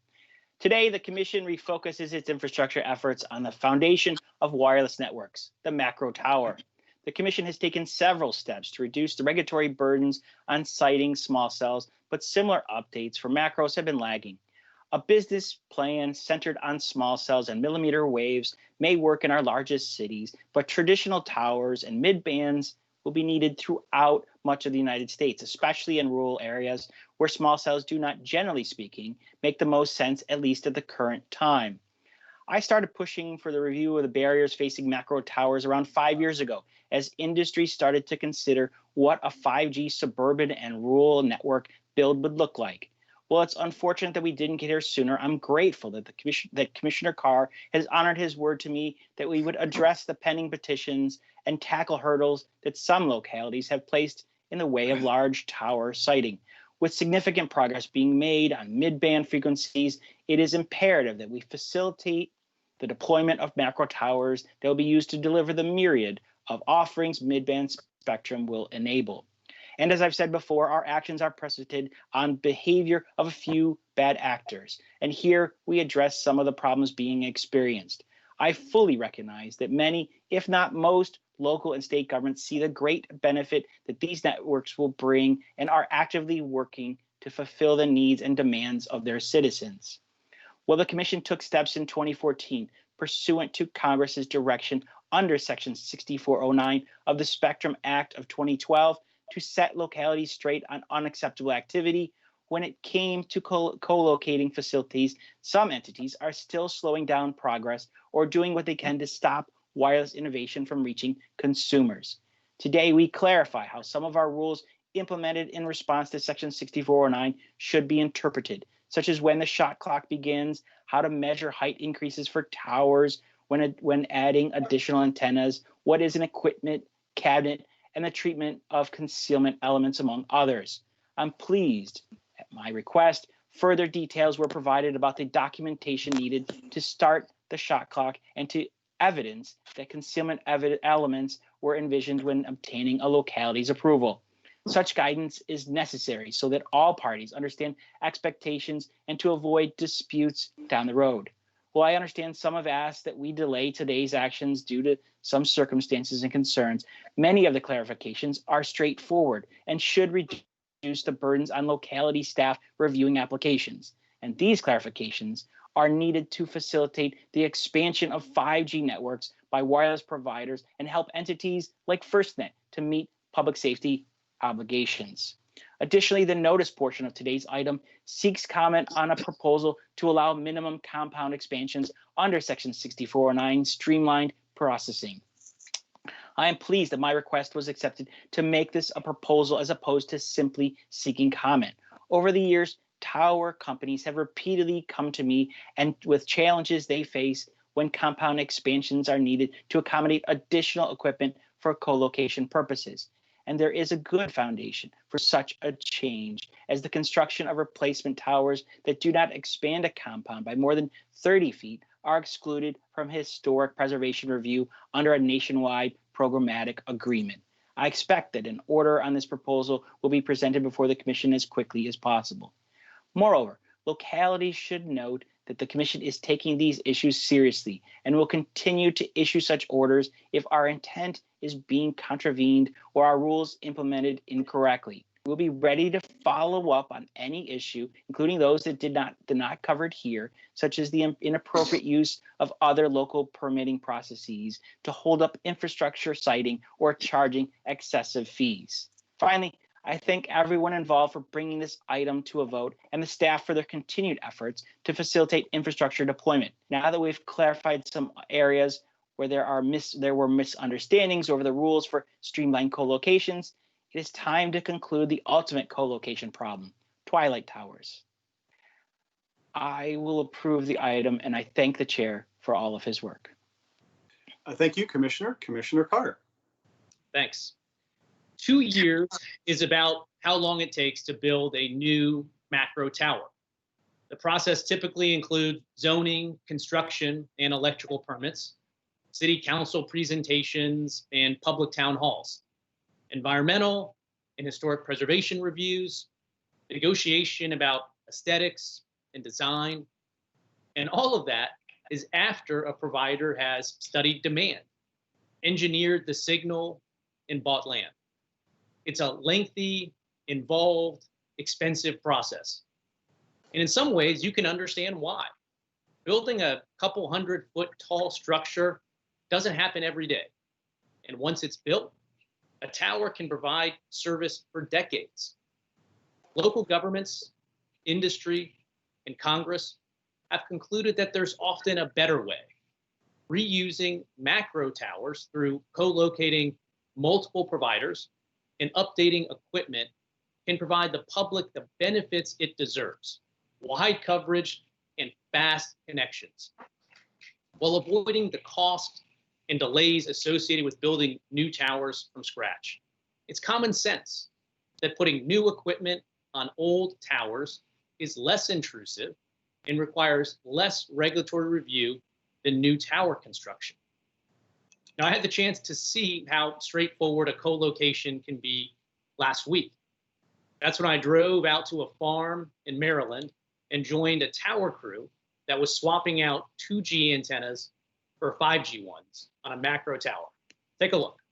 Today, the Commission refocuses its infrastructure efforts on the foundation of wireless networks, the macro tower. The Commission has taken several steps to reduce the regulatory burdens on siting small cells, but similar updates for macros have been lagging. A business plan centered on small cells and millimeter waves may work in our largest cities, but traditional towers and mid-bands will be needed throughout much of the United States, especially in rural areas where small cells do not, generally speaking, make the most sense, at least at the current time. I started pushing for the review of the barriers facing macro towers around 5 years ago, as industry started to consider what a 5G suburban and rural network build would look like. Well, it's unfortunate that we didn't get here sooner. I'm grateful that Commissioner Carr has honored his word to me that we would address the pending petitions and tackle hurdles that some localities have placed in the way of large tower siting. With significant progress being made on mid-band frequencies, it is imperative that we facilitate the deployment of macro towers that will be used to deliver the myriad of offerings mid-band spectrum will enable. And as I've said before, our actions are predicated on behavior of a few bad actors. And here we address some of the problems being experienced. I fully recognize that many, if not most, local and state governments see the great benefit that these networks will bring and are actively working to fulfill the needs and demands of their citizens. Well, the Commission took steps in 2014 pursuant to Congress's direction under Section 6409 of the Spectrum Act of 2012 to set localities straight on unacceptable activity. When it came to co-locating facilities, some entities are still slowing down progress or doing what they can to stop wireless innovation from reaching consumers. Today, we clarify how some of our rules implemented in response to Section 6409 should be interpreted, such as when the shot clock begins, how to measure height increases for towers, when adding additional antennas, what is an equipment cabinet, and the treatment of concealment elements, among others. I'm pleased at my request. Further details were provided about the documentation needed to start the shot clock and to evidence that concealment elements were envisioned when obtaining a locality's approval. Such guidance is necessary so that all parties understand expectations and to avoid disputes down the road. While I understand some have asked that we delay today's actions due to some circumstances and concerns, many of the clarifications are straightforward and should reduce the burdens on locality staff reviewing applications. And these clarifications are needed to facilitate the expansion of 5G networks by wireless providers and help entities like FirstNet to meet public safety obligations. Additionally, the notice portion of today's item seeks comment on a proposal to allow minimum compound expansions under Section 6409 streamlined processing. I am pleased that my request was accepted to make this a proposal as opposed to simply seeking comment. Over the years, tower companies have repeatedly come to me and with challenges they face when compound expansions are needed to accommodate additional equipment for co-location purposes. And there is a good foundation for such a change, as the construction of replacement towers that do not expand a compound by more than 30 feet are excluded from historic preservation review under a nationwide programmatic agreement. I expect that an order on this proposal will be presented before the Commission as quickly as possible. Moreover, localities should note that the Commission is taking these issues seriously and will continue to issue such orders if our intent is being contravened or our rules implemented incorrectly. We'll be ready to follow up on any issue, including those that did not covered here, such as the inappropriate use of other local permitting processes to hold up infrastructure siting or charging excessive fees. Finally, I thank everyone involved for bringing this item to a vote and the staff for their continued efforts to facilitate infrastructure deployment. Now that we've clarified some areas where there were misunderstandings over the rules for streamlined co-locations, it is time to conclude the ultimate co-location problem, Twilight Towers. I will approve the item, and I thank the chair for all of his work. Thank you, Commissioner. Commissioner Carr. Thanks. 2 years is about how long it takes to build a new macro tower. The process typically includes zoning, construction, and electrical permits, city council presentations, and public town halls, environmental and historic preservation reviews, negotiation about aesthetics and design, and all of that is after a provider has studied demand, engineered the signal, and bought land. It's a lengthy, involved, expensive process. And in some ways, you can understand why. Building a couple 100-foot tall structure doesn't happen every day. And once it's built, a tower can provide service for decades. Local governments, industry, and Congress have concluded that there's often a better way. Reusing macro towers through co-locating multiple providers and updating equipment can provide the public the benefits it deserves: wide coverage and fast connections, while avoiding the cost and delays associated with building new towers from scratch. It's common sense that putting new equipment on old towers is less intrusive and requires less regulatory review than new tower construction. Now, I had the chance to see how straightforward a co-location can be last week. That's when I drove out to a farm in Maryland and joined a tower crew that was swapping out 2G antennas for 5G ones on a macro tower. Take a look.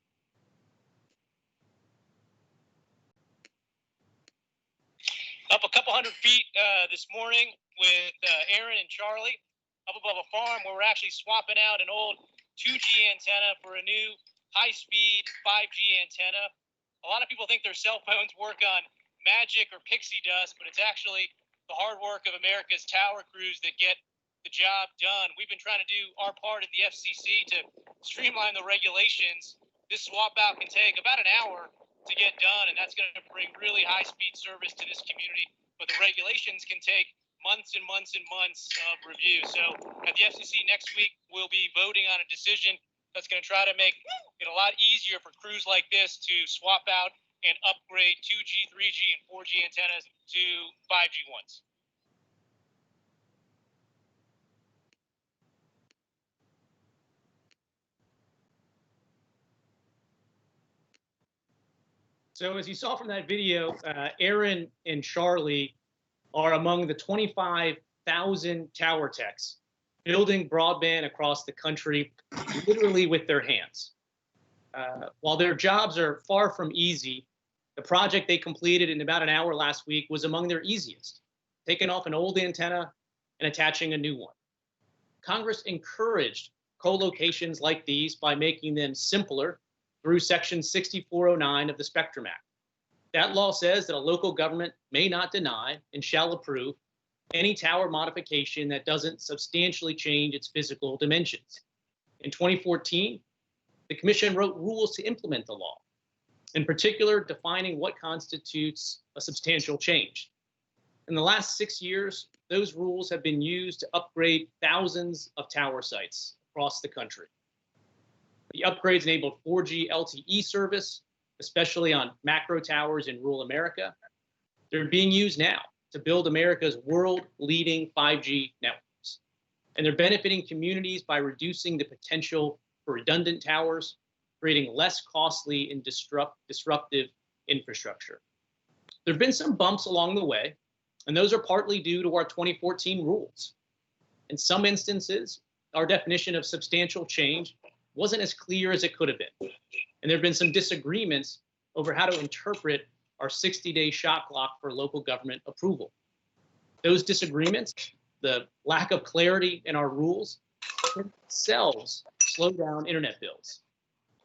Up a couple 100 feet this morning with Aaron and Charlie up above a farm where we're actually swapping out an old 2G antenna for a new high-speed 5G antenna. A lot of people think their cell phones work on magic or pixie dust, but it's actually the hard work of America's tower crews that get the job done. We've been trying to do our part at the FCC to streamline the regulations. This swap out can take about an hour to get done, and that's going to bring really high-speed service to this community. But the regulations can take months and months and months of review. So at the FCC next week, we'll be voting on a decision that's going to try to make it a lot easier for crews like this to swap out and upgrade 2G, 3G, and 4G antennas to 5G ones. So as you saw from that video, Aaron and Charlie are among the 25,000 tower techs building broadband across the country, literally with their hands. While their jobs are far from easy, the project they completed in about an hour last week was among their easiest, taking off an old antenna and attaching a new one. Congress encouraged co-locations like these by making them simpler through Section 6409 of the Spectrum Act. That law says that a local government may not deny and shall approve any tower modification that doesn't substantially change its physical dimensions. In 2014, the Commission wrote rules to implement the law, in particular defining what constitutes a substantial change. In the last 6 years, those rules have been used to upgrade thousands of tower sites across the country. The upgrades enabled 4G LTE service, especially on macro towers in rural America. They're being used now to build America's world-leading 5G networks. And they're benefiting communities by reducing the potential for redundant towers, creating less costly and disruptive infrastructure. There have been some bumps along the way, and those are partly due to our 2014 rules. In some instances, our definition of substantial change wasn't as clear as it could have been. And there have been some disagreements over how to interpret our 60-day shot clock for local government approval. Those disagreements, the lack of clarity in our rules, themselves slow down internet builds.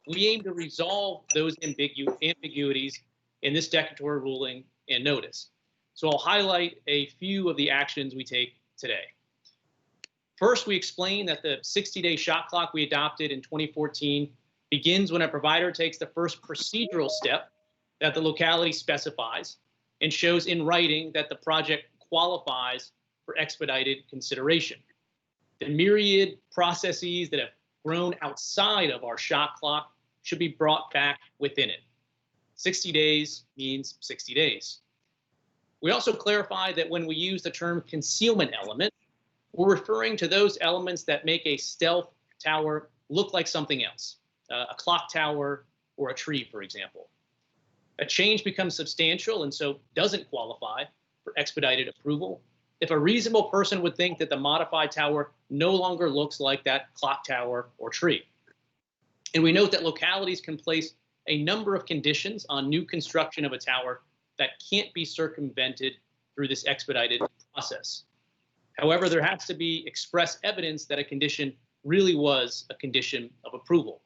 We aim to resolve those ambiguities in this declaratory ruling and notice. So I'll highlight a few of the actions we take today. First, we explain that the 60-day shot clock we adopted in 2014 begins when a provider takes the first procedural step that the locality specifies and shows in writing that the project qualifies for expedited consideration. The myriad processes that have grown outside of our shot clock should be brought back within it. 60 days means 60 days. We also clarify that when we use the term concealment element, we're referring to those elements that make a stealth tower look like something else, a clock tower or a tree, for example. A change becomes substantial and so doesn't qualify for expedited approval if a reasonable person would think that the modified tower no longer looks like that clock tower or tree. And we note that localities can place a number of conditions on new construction of a tower that can't be circumvented through this expedited process. However, there has to be express evidence that a condition really was a condition of approval.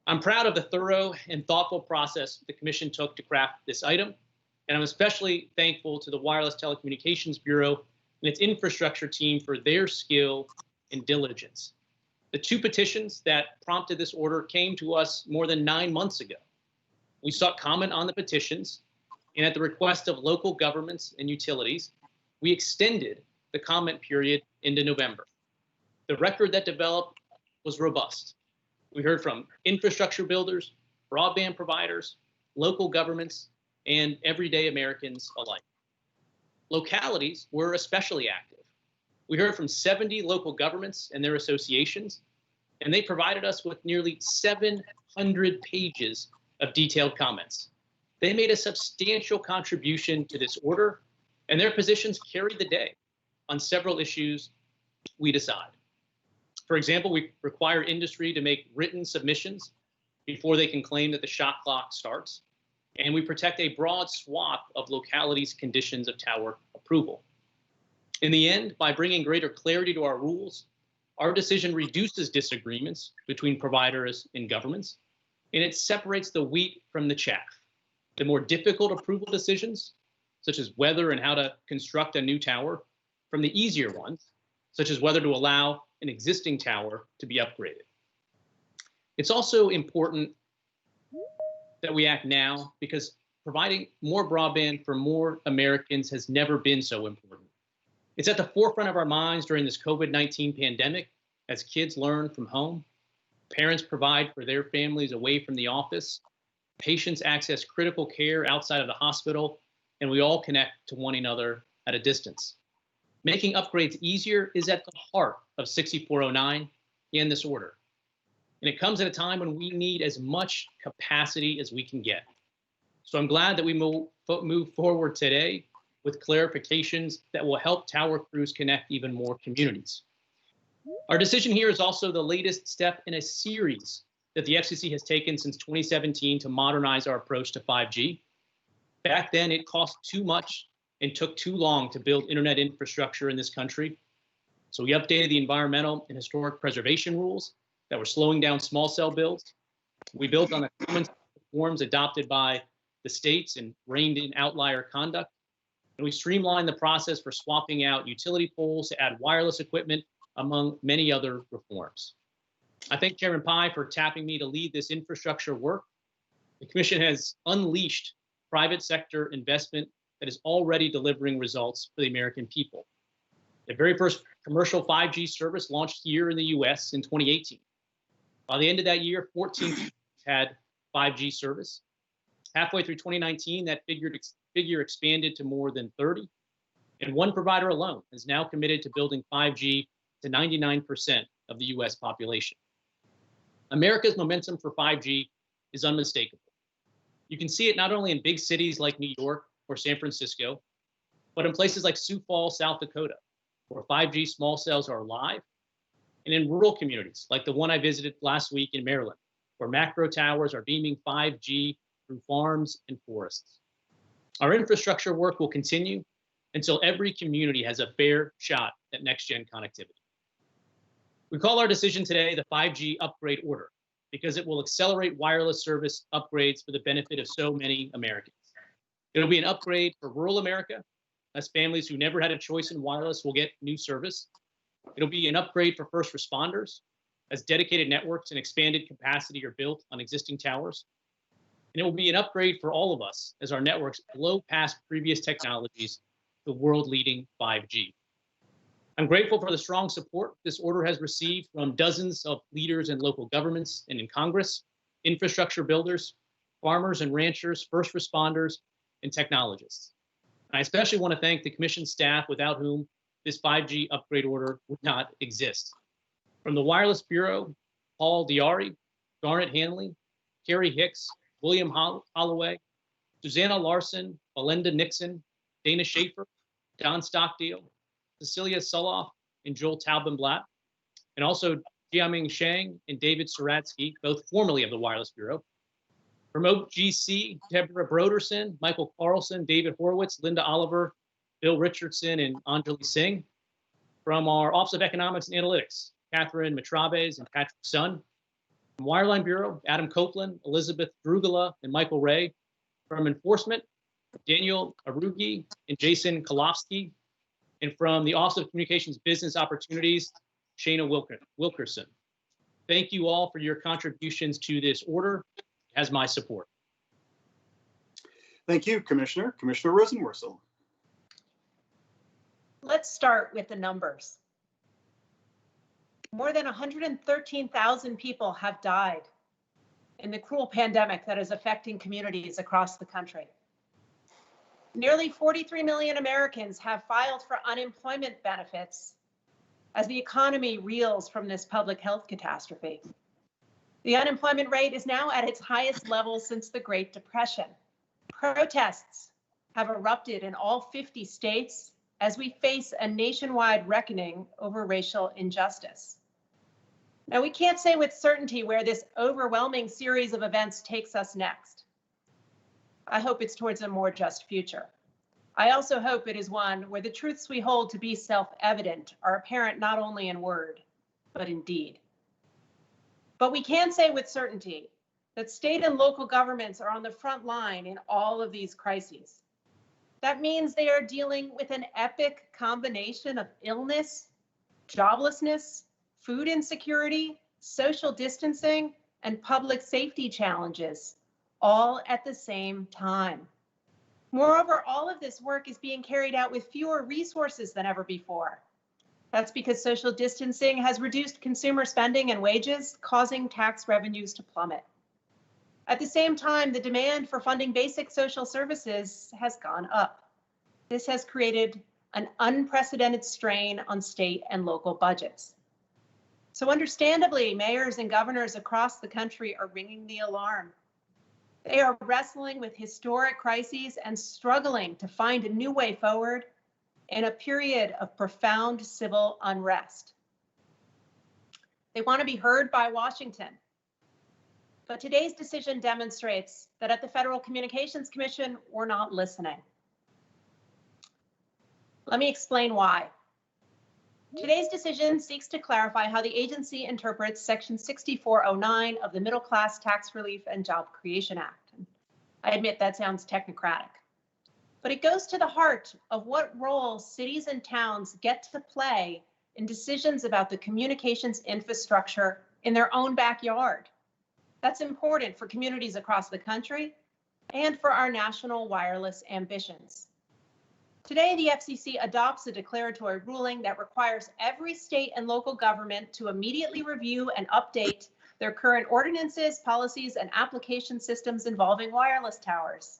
I'm proud of the thorough and thoughtful process the Commission took to craft this item, and I'm especially thankful to the Wireless Telecommunications Bureau and its infrastructure team for their skill and diligence. The two petitions that prompted this order came to us more than 9 months ago. We sought comment on the petitions, and at the request of local governments and utilities, we extended the comment period into November. The record that developed was robust. We heard from infrastructure builders, broadband providers, local governments, and everyday Americans alike. Localities were especially active. We heard from 70 local governments and their associations, and they provided us with nearly 700 pages of detailed comments. They made a substantial contribution to this order, and their positions carried the day on several issues we decide. For example, we require industry to make written submissions before they can claim that the shot clock starts, and we protect a broad swath of localities' conditions of tower approval. In the end, by bringing greater clarity to our rules, our decision reduces disagreements between providers and governments, and it separates the wheat from the chaff. The more difficult approval decisions, such as whether and how to construct a new tower, from the easier ones, such as whether to allow an existing tower to be upgraded. It's also important that we act now because providing more broadband for more Americans has never been so important. It's at the forefront of our minds during this COVID-19 pandemic as kids learn from home, parents provide for their families away from the office, patients access critical care outside of the hospital, and we all connect to one another at a distance. Making upgrades easier is at the heart of 6409 and this order. And it comes at a time when we need as much capacity as we can get. So I'm glad that we move forward today with clarifications that will help tower crews connect even more communities. Our decision here is also the latest step in a series that the FCC has taken since 2017 to modernize our approach to 5G. Back then, it cost too much and took too long to build internet infrastructure in this country. So we updated the environmental and historic preservation rules that were slowing down small cell builds. We built on the common reforms adopted by the states and reined in outlier conduct. And we streamlined the process for swapping out utility poles to add wireless equipment, among many other reforms. I thank Chairman Pai for tapping me to lead this infrastructure work. The Commission has unleashed private sector investment that is already delivering results for the American people. The very first commercial 5G service launched here in the US in 2018. By the end of that year, 14 had 5G service. Halfway through 2019, that figure expanded to more than 30. And one provider alone is now committed to building 5G to 99% of the US population. America's momentum for 5G is unmistakable. You can see it not only in big cities like New York or San Francisco, but in places like Sioux Falls, South Dakota, where 5G small cells are live, and in rural communities like the one I visited last week in Maryland, where macro towers are beaming 5G through farms and forests. Our infrastructure work will continue until every community has a fair shot at next-gen connectivity. We call our decision today the 5G upgrade order because it will accelerate wireless service upgrades for the benefit of so many Americans. It'll be an upgrade for rural America, as families who never had a choice in wireless will get new service. It'll be an upgrade for first responders, as dedicated networks and expanded capacity are built on existing towers. And it will be an upgrade for all of us as our networks blow past previous technologies, the world-leading 5G. I'm grateful for the strong support this order has received from dozens of leaders in local governments and in Congress, infrastructure builders, farmers and ranchers, first responders, and technologists. I especially want to thank the Commission staff without whom this 5G upgrade order would not exist. From the Wireless Bureau, Paul Diari, Garnet Hanley, Carrie Hicks, William Holloway, Susanna Larson, Belinda Nixon, Dana Schaefer, Don Stockdale, Cecilia Suloff, and Joel Taubenblatt, and also Jiaming Shang and David Saratsky, both formerly of the Wireless Bureau. From OGC, Deborah Broderson, Michael Carlson, David Horowitz, Linda Oliver, Bill Richardson, and Anjali Singh. From our Office of Economics and Analytics, Catherine Matrabes and Patrick Sun. From Wireline Bureau, Adam Copeland, Elizabeth Drugala, and Michael Ray. From Enforcement, Daniel Arugi and Jason Kolofsky. And from the Office of Communications Business Opportunities, Shana Wilkerson. Thank you all for your contributions to this order. It has my support. Thank you, Commissioner. Commissioner Rosenworcel. Let's start with the numbers. More than 113,000 people have died in the cruel pandemic that is affecting communities across the country. Nearly 43 million Americans have filed for unemployment benefits as the economy reels from this public health catastrophe. The unemployment rate is now at its highest level since the Great Depression. Protests have erupted in all 50 states as we face a nationwide reckoning over racial injustice. Now, we can't say with certainty where this overwhelming series of events takes us next. I hope it's towards a more just future. I also hope it is one where the truths we hold to be self-evident are apparent not only in word, but in deed. But we can say with certainty that state and local governments are on the front line in all of these crises. That means they are dealing with an epic combination of illness, joblessness, food insecurity, social distancing, and public safety challenges, all at the same time. Moreover, all of this work is being carried out with fewer resources than ever before. That's because social distancing has reduced consumer spending and wages, causing tax revenues to plummet. At the same time, the demand for funding basic social services has gone up. This has created an unprecedented strain on state and local budgets. So understandably, mayors and governors across the country are ringing the alarm. They are wrestling with historic crises and struggling to find a new way forward in a period of profound civil unrest. They want to be heard by Washington. But today's decision demonstrates that at the Federal Communications Commission, we're not listening. Let me explain why. Today's decision seeks to clarify how the agency interprets Section 6409 of the Middle Class Tax Relief and Job Creation Act. I admit that sounds technocratic, but it goes to the heart of what role cities and towns get to play in decisions about the communications infrastructure in their own backyard. That's important for communities across the country and for our national wireless ambitions. Today, the FCC adopts a declaratory ruling that requires every state and local government to immediately review and update their current ordinances, policies, and application systems involving wireless towers.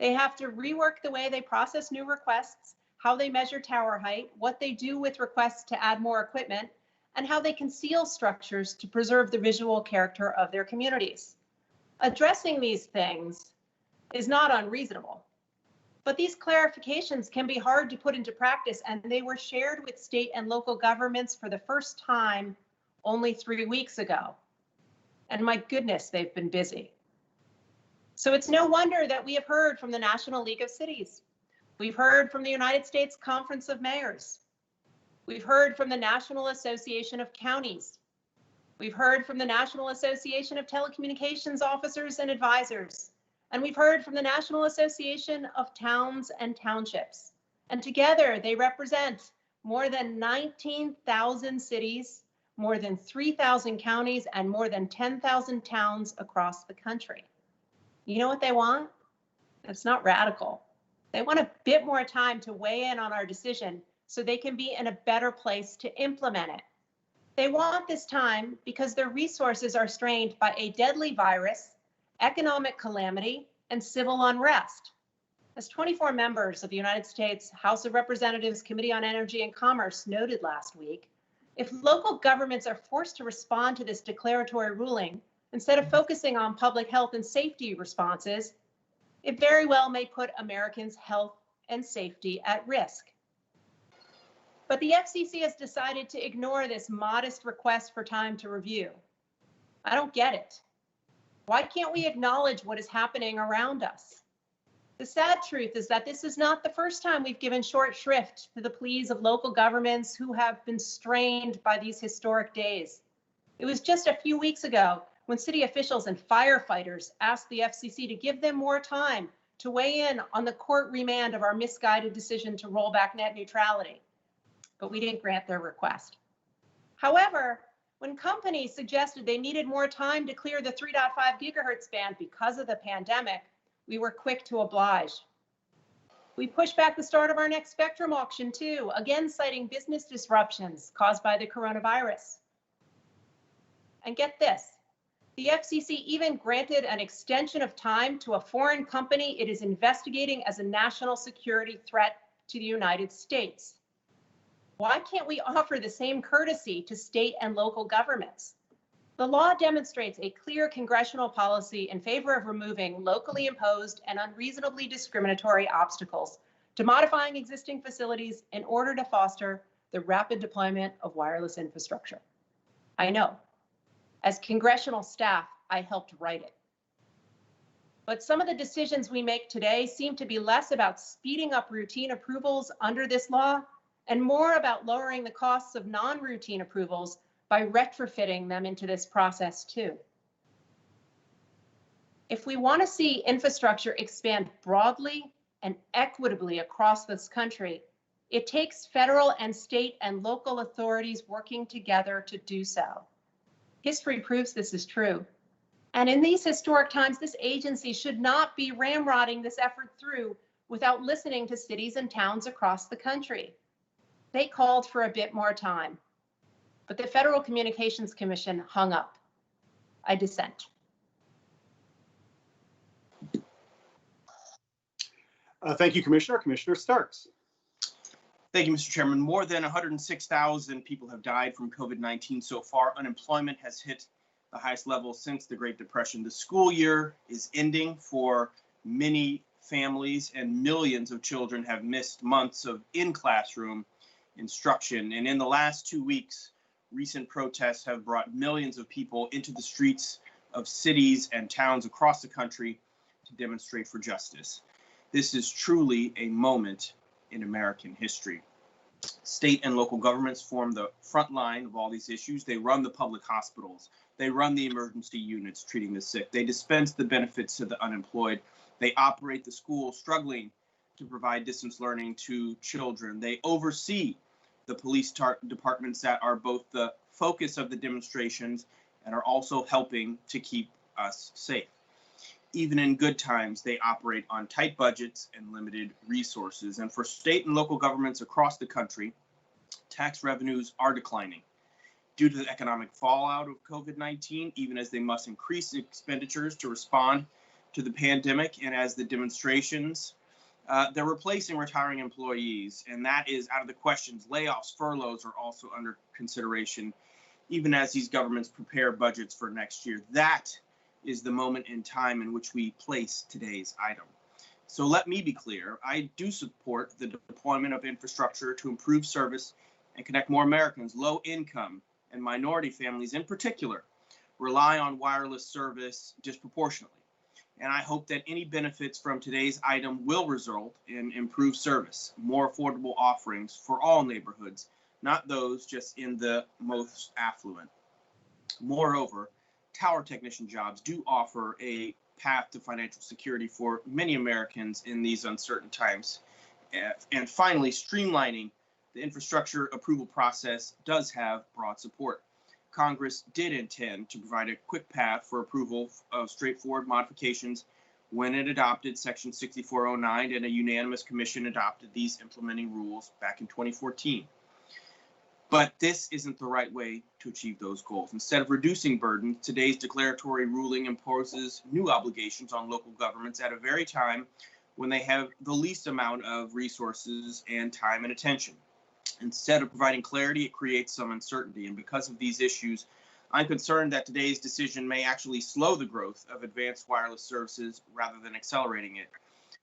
They have to rework the way they process new requests, how they measure tower height, what they do with requests to add more equipment, and how they conceal structures to preserve the visual character of their communities. Addressing these things is not unreasonable. But these clarifications can be hard to put into practice, and they were shared with state and local governments for the first time only 3 weeks ago. And my goodness, they've been busy. So it's no wonder that we have heard from the National League of Cities. We've heard from the United States Conference of Mayors. We've heard from the National Association of Counties. We've heard from the National Association of Telecommunications Officers and Advisors. And we've heard from the National Association of Towns and Townships. And together they represent more than 19,000 cities, more than 3,000 counties, and more than 10,000 towns across the country. You know what they want? It's not radical. They want a bit more time to weigh in on our decision so they can be in a better place to implement it. They want this time because their resources are strained by a deadly virus, economic calamity, and civil unrest. As 24 members of the United States House of Representatives Committee on Energy and Commerce noted last week, if local governments are forced to respond to this declaratory ruling, instead of focusing on public health and safety responses, it very well may put Americans' health and safety at risk. But the FCC has decided to ignore this modest request for time to review. I don't get it. Why can't we acknowledge what is happening around us? The sad truth is that this is not the first time we've given short shrift to the pleas of local governments who have been strained by these historic days. It was just a few weeks ago when city officials and firefighters asked the FCC to give them more time to weigh in on the court remand of our misguided decision to roll back net neutrality. But we didn't grant their request. However, when companies suggested they needed more time to clear the 3.5 gigahertz band because of the pandemic, we were quick to oblige. We pushed back the start of our next spectrum auction too, again citing business disruptions caused by the coronavirus. And get this, the FCC even granted an extension of time to a foreign company it is investigating as a national security threat to the United States. Why can't we offer the same courtesy to state and local governments? The law demonstrates a clear congressional policy in favor of removing locally imposed and unreasonably discriminatory obstacles to modifying existing facilities in order to foster the rapid deployment of wireless infrastructure. I know. As congressional staff, I helped write it. But some of the decisions we make today seem to be less about speeding up routine approvals under this law and more about lowering the costs of non-routine approvals by retrofitting them into this process too. If we want to see infrastructure expand broadly and equitably across this country, it takes federal and state and local authorities working together to do so. History proves this is true. And in these historic times, this agency should not be ramrodding this effort through without listening to cities and towns across the country. They called for a bit more time, but the Federal Communications Commission hung up. I dissent. Thank you, Commissioner. Commissioner Starks. Thank you, Mr. Chairman. More than 106,000 people have died from COVID-19 so far. Unemployment has hit the highest level since the Great Depression. The school year is ending for many families, and millions of children have missed months of in-classroom instruction. And in the last 2 weeks, recent protests have brought millions of people into the streets of cities and towns across the country to demonstrate for justice. This is truly a moment in American history. State and local governments form the front line of all these issues. They run the public hospitals. They run the emergency units treating the sick. They dispense the benefits to the unemployed. They operate the schools struggling to provide distance learning to children. They oversee the police departments that are both the focus of the demonstrations and are also helping to keep us safe. Even in good times, they operate on tight budgets and limited resources. And for state and local governments across the country, tax revenues are declining due to the economic fallout of COVID-19, even as they must increase expenditures to respond to the pandemic. And as the demonstrations, they're replacing retiring employees, and that is out of the questions. Layoffs, furloughs are also under consideration, even as these governments prepare budgets for next year. That is the moment in time in which we place today's item. So let me be clear, I do support the deployment of infrastructure to improve service and connect more Americans. Low income and minority families in particular rely on wireless service disproportionately. And I hope that any benefits from today's item will result in improved service, more affordable offerings for all neighborhoods, not those just in the most affluent. Moreover, tower technician jobs do offer a path to financial security for many Americans in these uncertain times. And finally, streamlining the infrastructure approval process does have broad support. Congress did intend to provide a quick path for approval of straightforward modifications when it adopted Section 6409, and a unanimous commission adopted these implementing rules back in 2014. But this isn't the right way to achieve those goals. Instead of reducing burden, today's declaratory ruling imposes new obligations on local governments at a very time when they have the least amount of resources and time and attention. Instead of providing clarity, it creates some uncertainty. And because of these issues, I'm concerned that today's decision may actually slow the growth of advanced wireless services rather than accelerating it.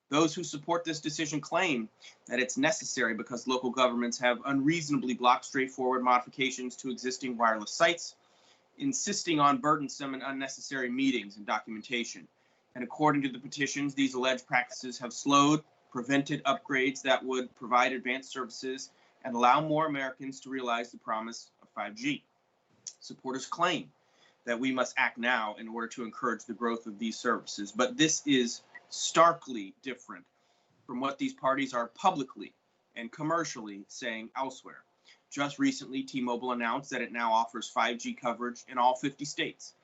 Those who support this decision claim that it's necessary because local governments have unreasonably blocked straightforward modifications to existing wireless sites, insisting on burdensome and unnecessary meetings and documentation. And according to the petitions, these alleged practices have slowed, prevented upgrades that would provide advanced services and allow more Americans to realize the promise of 5G. Supporters claim that we must act now in order to encourage the growth of these services, but this is starkly different from what these parties are publicly and commercially saying elsewhere. Just recently, T-Mobile announced that it now offers 5G coverage in all 50 states.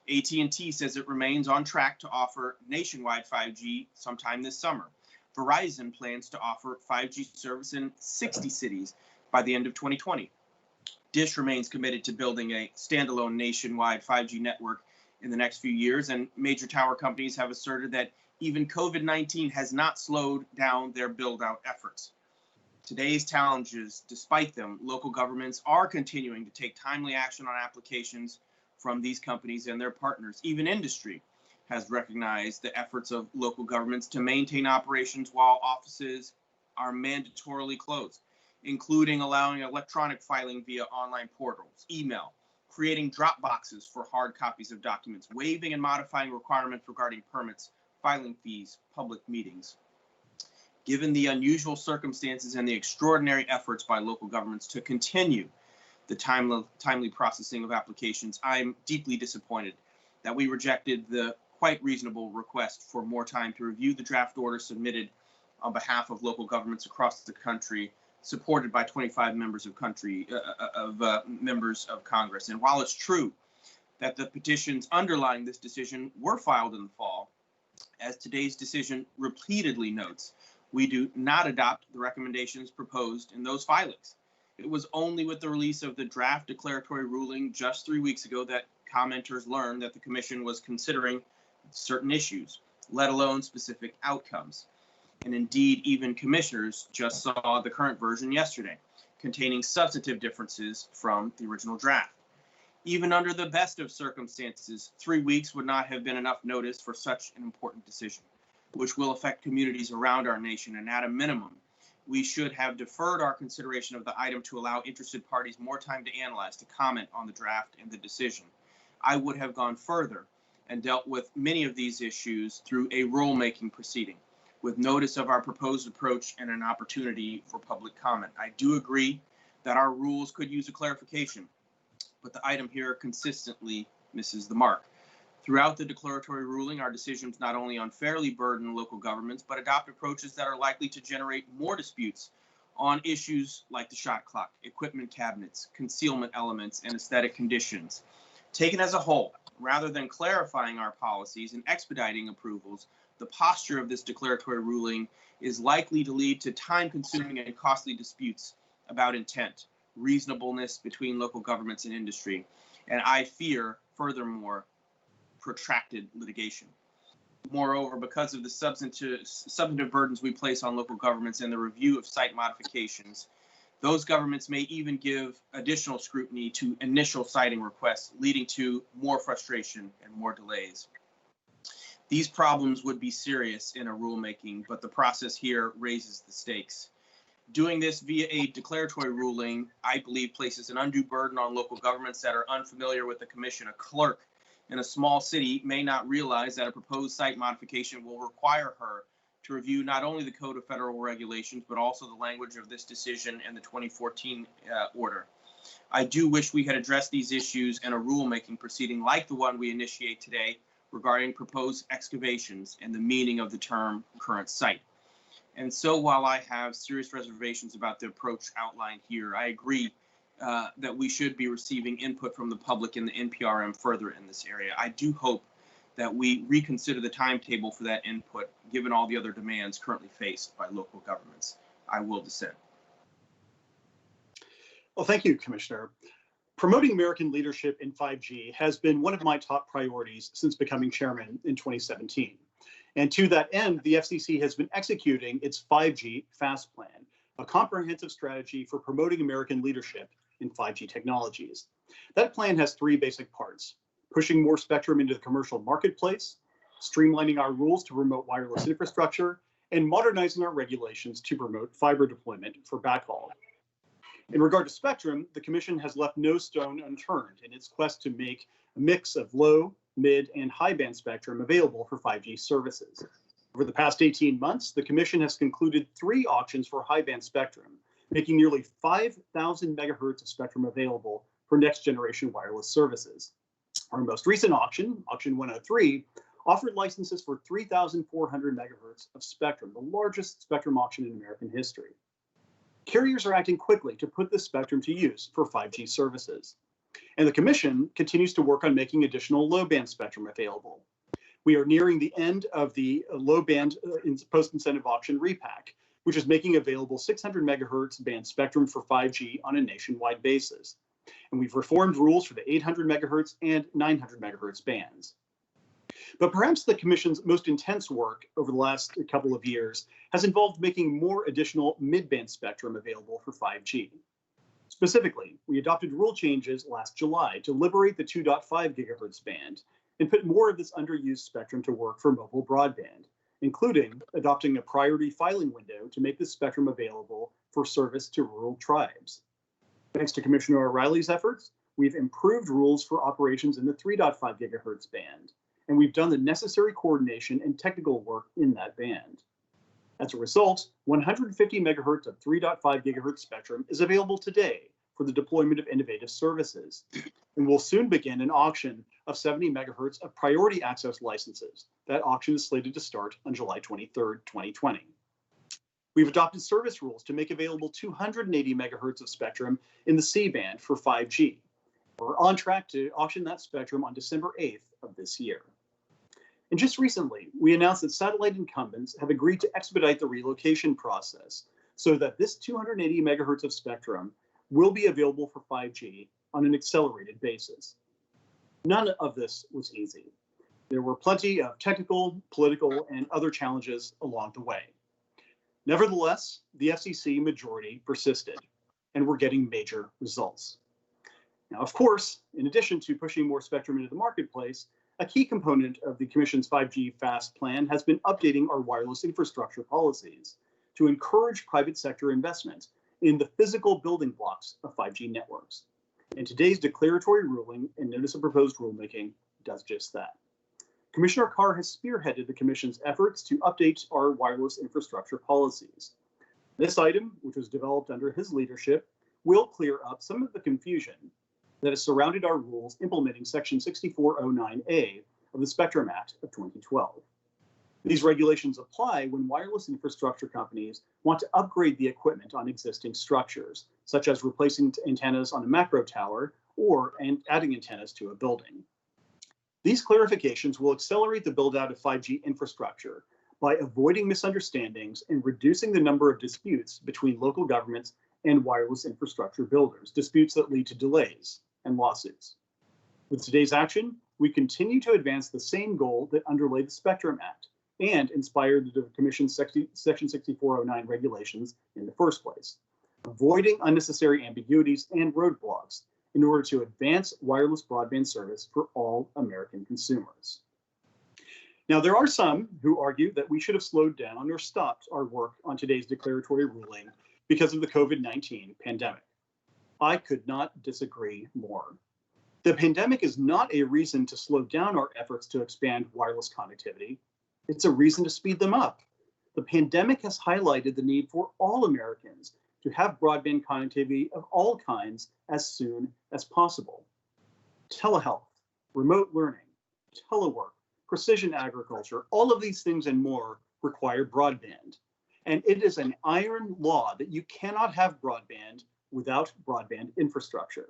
AT&T says it remains on track to offer nationwide 5G sometime this summer. Verizon plans to offer 5G service in 60 cities by the end of 2020. Dish remains committed to building a standalone nationwide 5G network in the next few years, and major tower companies have asserted that even COVID-19 has not slowed down their build-out efforts. Today's challenges, despite them, local governments are continuing to take timely action on applications from these companies and their partners. Even industry has recognized the efforts of local governments to maintain operations while offices are mandatorily closed, including allowing electronic filing via online portals, email, creating drop boxes for hard copies of documents, waiving and modifying requirements regarding permits, filing fees, public meetings. Given the unusual circumstances and the extraordinary efforts by local governments to continue the timely processing of applications, I'm deeply disappointed that we rejected the quite reasonable request for more time to review the draft order submitted on behalf of local governments across the country, supported by 25 members of members of Congress. And while it's true that the petitions underlying this decision were filed in the fall, as today's decision repeatedly notes, we do not adopt the recommendations proposed in those filings. It was only with the release of the draft declaratory ruling just 3 weeks ago that commenters learned that the Commission was considering certain issues, let alone specific outcomes. And indeed, even commissioners just saw the current version yesterday, containing substantive differences from the original draft. Even under the best of circumstances, 3 weeks would not have been enough notice for such an important decision, which will affect communities around our nation. And at a minimum, we should have deferred our consideration of the item to allow interested parties more time to analyze, to comment on the draft and the decision. I would have gone further and dealt with many of these issues through a rulemaking proceeding, with notice of our proposed approach and an opportunity for public comment. I do agree that our rules could use a clarification, but the item here consistently misses the mark. Throughout the declaratory ruling, our decisions not only unfairly burden local governments, but adopt approaches that are likely to generate more disputes on issues like the shot clock, equipment cabinets, concealment elements, and aesthetic conditions. Taken as a whole, rather than clarifying our policies and expediting approvals, the posture of this declaratory ruling is likely to lead to time-consuming and costly disputes about intent, reasonableness between local governments and industry, and I fear, furthermore, protracted litigation. Moreover, because of the substantive burdens we place on local governments and the review of site modifications, those governments may even give additional scrutiny to initial siting requests, leading to more frustration and more delays. These problems would be serious in a rulemaking, but the process here raises the stakes. Doing this via a declaratory ruling, I believe, places an undue burden on local governments that are unfamiliar with the Commission. A clerk in a small city may not realize that a proposed site modification will require her to review not only the Code of Federal Regulations, but also the language of this decision and the 2014 order. I do wish we had addressed these issues in a rulemaking proceeding like the one we initiate today regarding proposed excavations and the meaning of the term current site. And so while I have serious reservations about the approach outlined here, I agree that we should be receiving input from the public and the NPRM further in this area. I do hope that we reconsider the timetable for that input, given all the other demands currently faced by local governments. I will dissent. Well, thank you, Commissioner. Promoting American leadership in 5G has been one of my top priorities since becoming chairman in 2017. And to that end, the FCC has been executing its 5G FAST Plan, a comprehensive strategy for promoting American leadership in 5G technologies. That plan has three basic parts: pushing more spectrum into the commercial marketplace, streamlining our rules to promote wireless infrastructure, and modernizing our regulations to promote fiber deployment for backhaul. In regard to spectrum, the Commission has left no stone unturned in its quest to make a mix of low, mid, and high band spectrum available for 5G services. Over the past 18 months, the Commission has concluded 3 auctions for high band spectrum, making nearly 5,000 megahertz of spectrum available for next generation wireless services. Our most recent auction, Auction 103, offered licenses for 3,400 megahertz of spectrum, the largest spectrum auction in American history. Carriers are acting quickly to put this spectrum to use for 5G services. And the Commission continues to work on making additional low-band spectrum available. We are nearing the end of the low-band post-incentive auction repack, which is making available 600 megahertz band spectrum for 5G on a nationwide basis. And we've reformed rules for the 800 megahertz and 900 megahertz bands. But perhaps the Commission's most intense work over the last couple of years has involved making more additional mid-band spectrum available for 5G. Specifically, we adopted rule changes last July to liberate the 2.5 gigahertz band and put more of this underused spectrum to work for mobile broadband, including adopting a priority filing window to make this spectrum available for service to rural tribes. Thanks to Commissioner O'Reilly's efforts, we've improved rules for operations in the 3.5 gigahertz band, and we've done the necessary coordination and technical work in that band. As a result, 150 megahertz of 3.5 gigahertz spectrum is available today for the deployment of innovative services, and we'll soon begin an auction of 70 megahertz of priority access licenses. That auction is slated to start on July 23rd, 2020. We've adopted service rules to make available 280 megahertz of spectrum in the C-band for 5G. We're on track to auction that spectrum on December 8th of this year. And just recently, we announced that satellite incumbents have agreed to expedite the relocation process so that this 280 megahertz of spectrum will be available for 5G on an accelerated basis. None of this was easy. There were plenty of technical, political, and other challenges along the way. Nevertheless, the FCC majority persisted, and we're getting major results. Now, of course, in addition to pushing more spectrum into the marketplace, a key component of the Commission's 5G Fast plan has been updating our wireless infrastructure policies to encourage private sector investment in the physical building blocks of 5G networks. And today's declaratory ruling and notice of proposed rulemaking does just that. Commissioner Carr has spearheaded the Commission's efforts to update our wireless infrastructure policies. This item, which was developed under his leadership, will clear up some of the confusion that has surrounded our rules implementing Section 6409A of the Spectrum Act of 2012. These regulations apply when wireless infrastructure companies want to upgrade the equipment on existing structures, such as replacing antennas on a macro tower or adding antennas to a building. These clarifications will accelerate the build-out of 5G infrastructure by avoiding misunderstandings and reducing the number of disputes between local governments and wireless infrastructure builders, disputes that lead to delays and lawsuits. With today's action, we continue to advance the same goal that underlay the Spectrum Act and inspired the Commission's Section 6409 regulations in the first place, avoiding unnecessary ambiguities and roadblocks in order to advance wireless broadband service for all American consumers. Now, there are some who argue that we should have slowed down or stopped our work on today's declaratory ruling because of the COVID-19 pandemic. I could not disagree more. The pandemic is not a reason to slow down our efforts to expand wireless connectivity. It's a reason to speed them up. The pandemic has highlighted the need for all Americans to have broadband connectivity of all kinds as soon as possible. Telehealth, remote learning, telework, precision agriculture, all of these things and more require broadband. And it is an iron law that you cannot have broadband without broadband infrastructure.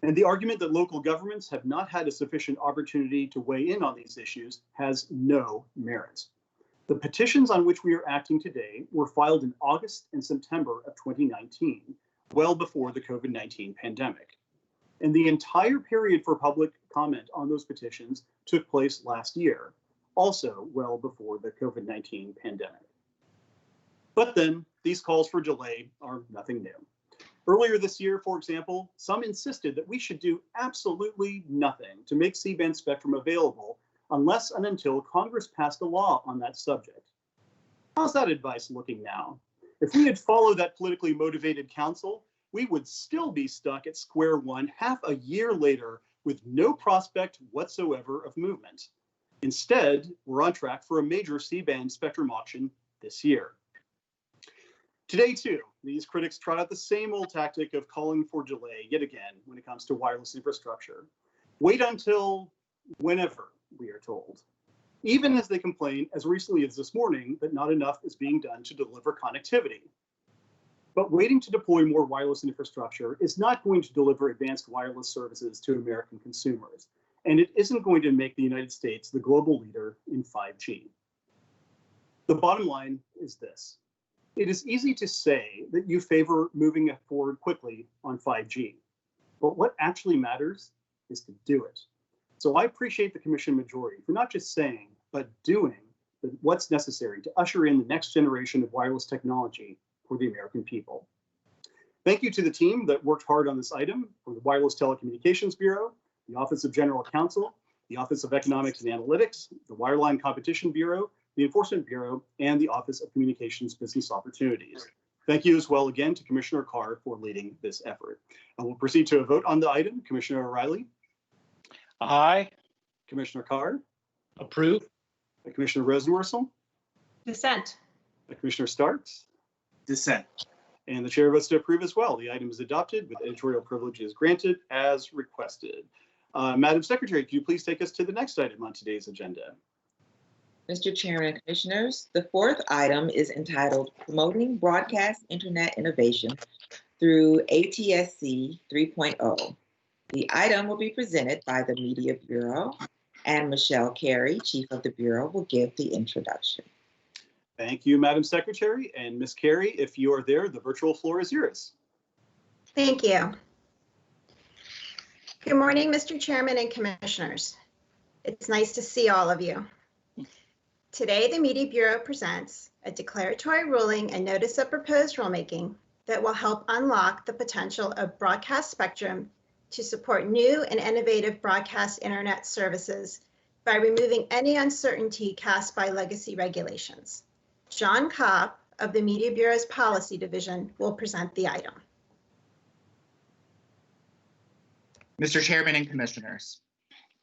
And the argument that local governments have not had a sufficient opportunity to weigh in on these issues has no merit. The petitions on which we are acting today were filed in August and September of 2019, well before the COVID-19 pandemic. And the entire period for public comment on those petitions took place last year, also well before the COVID-19 pandemic. But then these calls for delay are nothing new. Earlier this year, for example, some insisted that we should do absolutely nothing to make C-band spectrum available unless and until Congress passed a law on that subject. How's that advice looking now? If we had followed that politically motivated counsel, we would still be stuck at square one half a year later with no prospect whatsoever of movement. Instead, we're on track for a major C-band spectrum auction this year. Today, too, these critics trot out the same old tactic of calling for delay yet again when it comes to wireless infrastructure. Wait until whenever, we are told. Even as they complain, as recently as this morning, that not enough is being done to deliver connectivity. But waiting to deploy more wireless infrastructure is not going to deliver advanced wireless services to American consumers, and it isn't going to make the United States the global leader in 5G. The bottom line is this. It is easy to say that you favor moving forward quickly on 5G, but what actually matters is to do it. So I appreciate the Commission majority for not just saying, but doing what's necessary to usher in the next generation of wireless technology for the American people. Thank you to the team that worked hard on this item from the Wireless Telecommunications Bureau, the Office of General Counsel, the Office of Economics and Analytics, the Wireline Competition Bureau, the Enforcement Bureau, and the Office of Communications Business Opportunities. Thank you as well again to Commissioner Carr for leading this effort. And we'll proceed to a vote on the item. Commissioner O'Reilly? Aye. Commissioner Carr? Approve. Commissioner Rosenworcel? Dissent. Commissioner Starks? Dissent. And the chair votes to approve as well. The item is adopted with editorial privileges granted as requested. Madam Secretary, could you please take us to the next item on today's agenda? Mr. Chairman and Commissioners, the fourth item is entitled Promoting Broadcast Internet Innovation through ATSC 3.0. The item will be presented by the Media Bureau, And Michelle Carey, Chief of the Bureau, will give the introduction. Thank you, Madam Secretary. And Ms. Carey, if you are there, the virtual floor is yours. Thank you. Good morning, Mr. Chairman and Commissioners. It's nice to see all of you. Today, the Media Bureau presents a declaratory ruling and notice of proposed rulemaking that will help unlock the potential of broadcast spectrum to support new and innovative broadcast internet services by removing any uncertainty cast by legacy regulations. John Cobb of the Media Bureau's Policy Division will present the item. Mr. Chairman and Commissioners,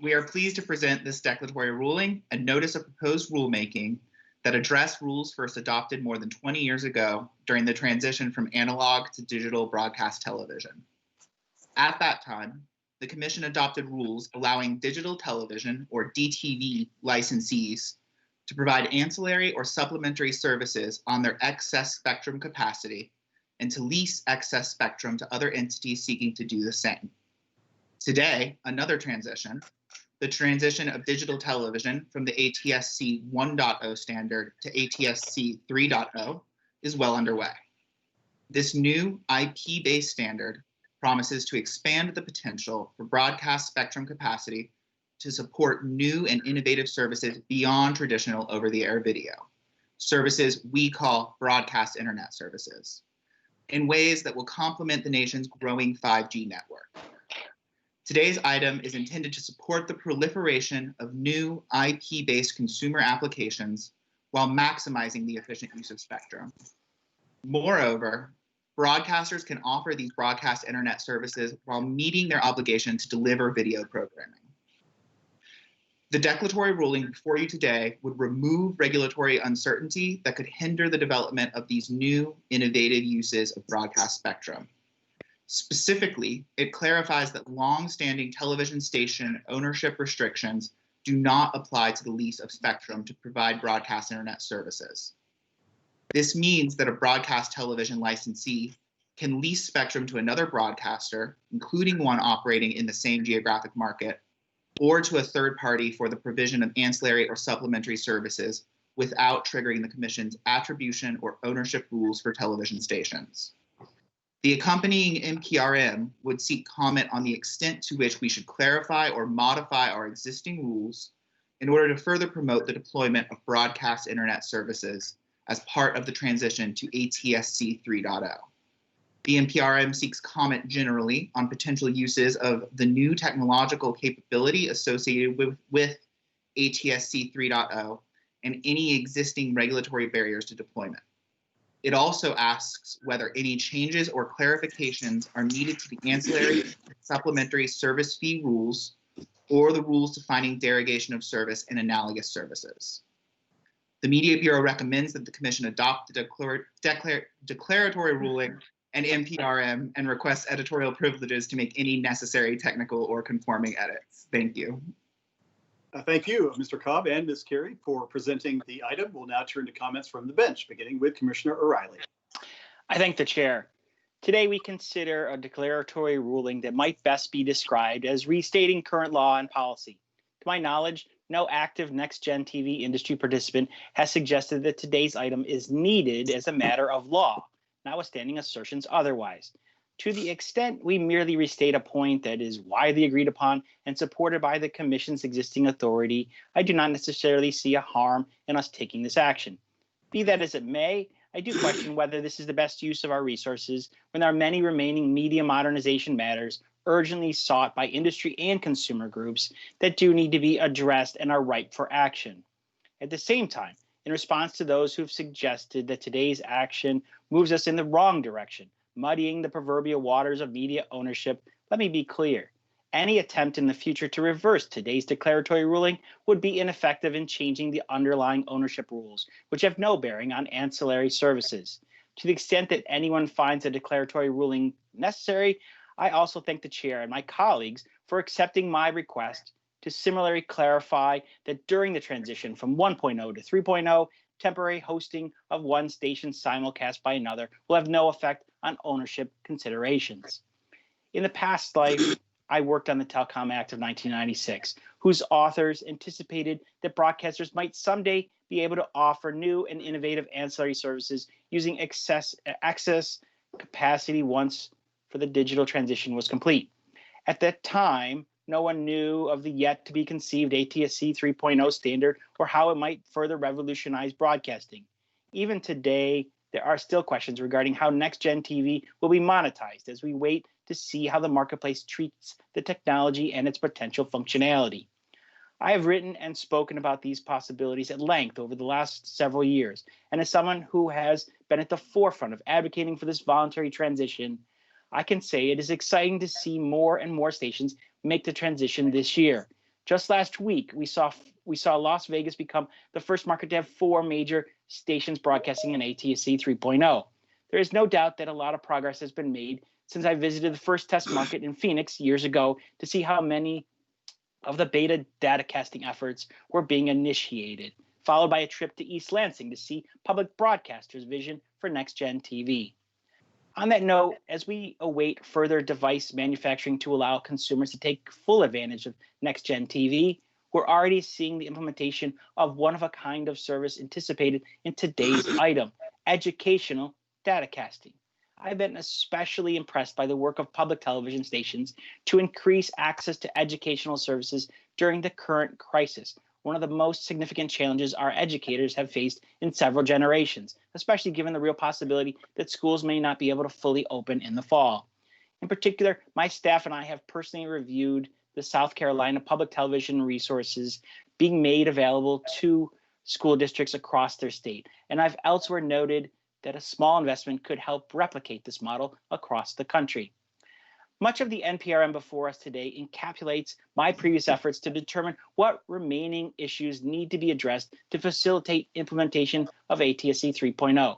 we are pleased to present this declaratory ruling and notice of proposed rulemaking that address rules first adopted more than 20 years ago during the transition from analog to digital broadcast television. At that time, the Commission adopted rules allowing digital television, or DTV, licensees to provide ancillary or supplementary services on their excess spectrum capacity and to lease excess spectrum to other entities seeking to do the same. Today, another transition, the transition of digital television from the ATSC 1.0 standard to ATSC 3.0 is well underway. This new IP-based standard promises to expand the potential for broadcast spectrum capacity to support new and innovative services beyond traditional over-the-air video, services we call broadcast internet services, in ways that will complement the nation's growing 5G network. Today's item is intended to support the proliferation of new IP-based consumer applications while maximizing the efficient use of spectrum. Moreover, broadcasters can offer these broadcast internet services while meeting their obligation to deliver video programming. The declaratory ruling before you today would remove regulatory uncertainty that could hinder the development of these new, innovative uses of broadcast spectrum. Specifically, it clarifies that long-standing television station ownership restrictions do not apply to the lease of spectrum to provide broadcast internet services. This means that a broadcast television licensee can lease spectrum to another broadcaster, including one operating in the same geographic market, or to a third party for the provision of ancillary or supplementary services without triggering the Commission's attribution or ownership rules for television stations. The accompanying NPRM would seek comment on the extent to which we should clarify or modify our existing rules in order to further promote the deployment of broadcast internet services as part of the transition to ATSC 3.0. The NPRM seeks comment generally on potential uses of the new technological capability associated with ATSC 3.0 and any existing regulatory barriers to deployment. It also asks whether any changes or clarifications are needed to the ancillary supplementary service fee rules or the rules defining derogation of service and analogous services. The Media Bureau recommends that the Commission adopt the declaratory ruling and NPRM and requests editorial privileges to make any necessary technical or conforming edits. Thank you. Thank you, Mr. Cobb and Ms. Carey, for presenting the item. We'll now turn to comments from the bench, beginning with Commissioner O'Reilly. I thank the chair. Today, we consider a declaratory ruling that might best be described as restating current law and policy. To my knowledge, no active next-gen TV industry participant has suggested that today's item is needed as a matter of law, notwithstanding assertions otherwise. To the extent we merely restate a point that is widely agreed upon and supported by the Commission's existing authority, I do not necessarily see a harm in us taking this action. Be that as it may, I do question whether this is the best use of our resources when there are many remaining media modernization matters urgently sought by industry and consumer groups that do need to be addressed and are ripe for action. At the same time, in response to those who've suggested that today's action moves us in the wrong direction, muddying the proverbial waters of media ownership, let me be clear. Any attempt in the future to reverse today's declaratory ruling would be ineffective in changing the underlying ownership rules, which have no bearing on ancillary services. To the extent that anyone finds a declaratory ruling necessary, I also thank the chair and my colleagues for accepting my request to similarly clarify that during the transition from 1.0 to 3.0, temporary hosting of one station simulcast by another will have no effect on ownership considerations. In the past life, I worked on the Telecom Act of 1996, whose authors anticipated that broadcasters might someday be able to offer new and innovative ancillary services using access capacity once for the digital transition was complete. At that time, no one knew of the yet to be conceived ATSC 3.0 standard or how it might further revolutionize broadcasting. Even today, there are still questions regarding how next-gen TV will be monetized as we wait to see how the marketplace treats the technology and its potential functionality. I have written and spoken about these possibilities at length over the last several years, and as someone who has been at the forefront of advocating for this voluntary transition, I can say it is exciting to see more and more stations make the transition this year. Just last week, we saw Las Vegas become the first market to have 4 major stations broadcasting in ATSC 3.0. There is no doubt that a lot of progress has been made since I visited the first test market in Phoenix years ago to see how many of the beta data casting efforts were being initiated, followed by a trip to East Lansing to see public broadcasters' vision for next-gen TV. On that note, as we await further device manufacturing to allow consumers to take full advantage of next-gen TV, we're already seeing the implementation of one-of-a-kind of service anticipated in today's item, educational data casting. I've been especially impressed by the work of public television stations to increase access to educational services during the current crisis, one of the most significant challenges our educators have faced in several generations, especially given the real possibility that schools may not be able to fully open in the fall. In particular, my staff and I have personally reviewed the South Carolina public television resources being made available to school districts across their state, and I've elsewhere noted that a small investment could help replicate this model across the country. Much of the NPRM before us today encapsulates my previous efforts to determine what remaining issues need to be addressed to facilitate implementation of ATSC 3.0.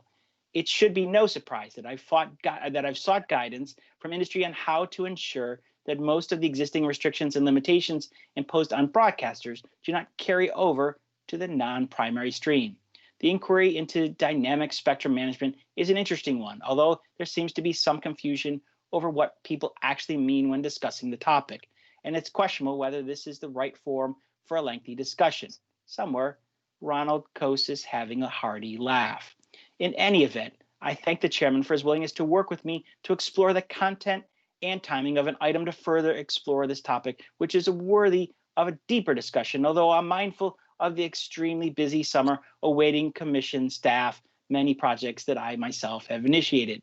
It should be no surprise that I've sought guidance from industry on how to ensure that most of the existing restrictions and limitations imposed on broadcasters do not carry over to the non-primary stream. The inquiry into dynamic spectrum management is an interesting one, although there seems to be some confusion over what people actually mean when discussing the topic, and it's questionable whether this is the right forum for a lengthy discussion. Somewhere, Ronald Coase is having a hearty laugh. In any event, I thank the chairman for his willingness to work with me to explore the content and timing of an item to further explore this topic, which is worthy of a deeper discussion, although I'm mindful of the extremely busy summer awaiting commission staff, many projects that I myself have initiated.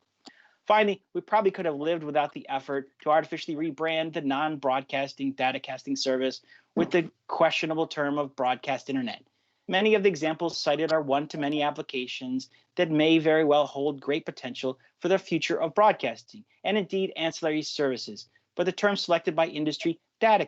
Finally, we probably could have lived without the effort to artificially rebrand the non-broadcasting data casting service with the questionable term of broadcast internet. Many of the examples cited are one-to-many applications that may very well hold great potential for the future of broadcasting and indeed ancillary services, but the term selected by industry, data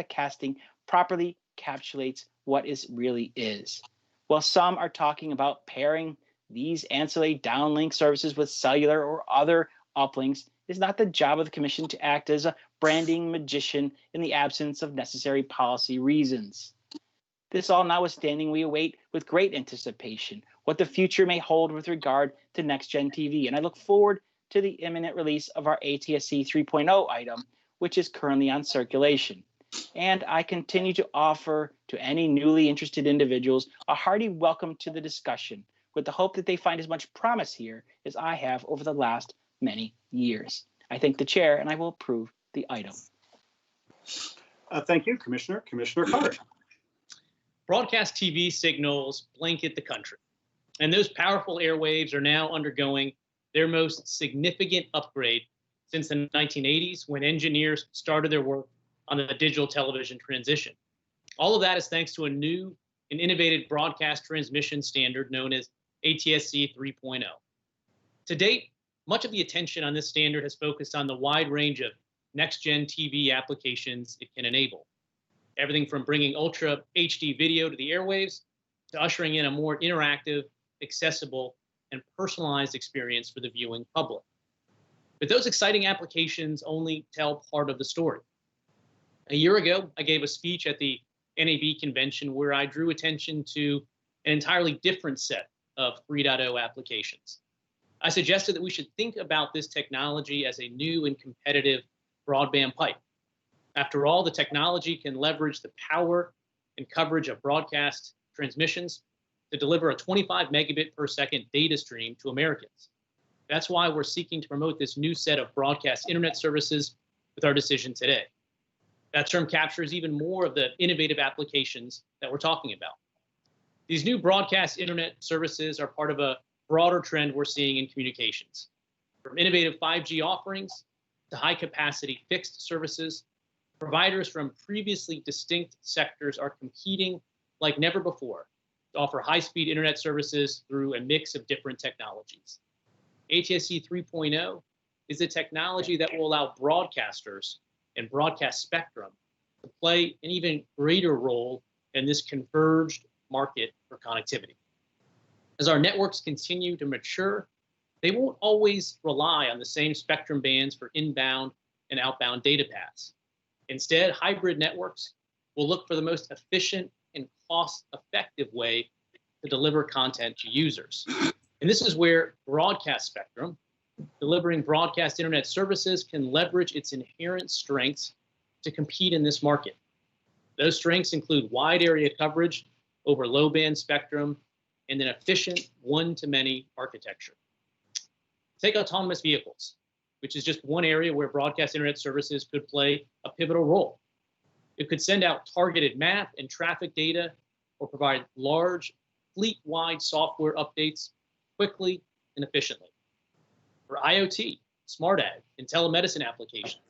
casting, properly encapsulates what it really is. While some are talking about pairing these ancillary downlink services with cellular or other uplinks, it is not the job of the commission to act as a branding magician in the absence of necessary policy reasons. This all notwithstanding, we await with great anticipation what the future may hold with regard to next-gen TV, and I look forward to the imminent release of our ATSC 3.0 item, which is currently on circulation. And I continue to offer to any newly interested individuals a hearty welcome to the discussion, with the hope that they find as much promise here as I have over the last many years. I thank the chair, and I will approve the item. Thank you, Commissioner. Commissioner Carr. Broadcast TV signals blanket the country, and those powerful airwaves are now undergoing their most significant upgrade since the 1980s, when engineers started their work on the digital television transition. All of that is thanks to a new and innovative broadcast transmission standard known as ATSC 3.0. To date, much of the attention on this standard has focused on the wide range of next-gen TV applications it can enable. Everything from bringing ultra HD video to the airwaves to ushering in a more interactive, accessible, and personalized experience for the viewing public. But those exciting applications only tell part of the story. A year ago, I gave a speech at the NAB convention where I drew attention to an entirely different set of 3.0 applications. I suggested that we should think about this technology as a new and competitive broadband pipe, After all, the technology can leverage the power and coverage of broadcast transmissions to deliver a 25 megabit per second data stream to Americans. That's why we're seeking to promote this new set of broadcast internet services with our decision today. That term captures even more of the innovative applications that we're talking about. These new broadcast internet services are part of a broader trend we're seeing in communications. From innovative 5G offerings to high capacity fixed services, providers from previously distinct sectors are competing like never before to offer high-speed internet services through a mix of different technologies. ATSC 3.0 is a technology that will allow broadcasters and broadcast spectrum to play an even greater role in this converged market for connectivity. As our networks continue to mature, they won't always rely on the same spectrum bands for inbound and outbound data paths. Instead, hybrid networks will look for the most efficient and cost-effective way to deliver content to users. And this is where broadcast spectrum, delivering broadcast internet services, can leverage its inherent strengths to compete in this market. Those strengths include wide area coverage over low band spectrum and an efficient one-to-many architecture. Take autonomous vehicles, which is just one area where broadcast internet services could play a pivotal role. It could send out targeted map and traffic data or provide large fleet-wide software updates quickly and efficiently. For IoT, smart ag, and telemedicine applications,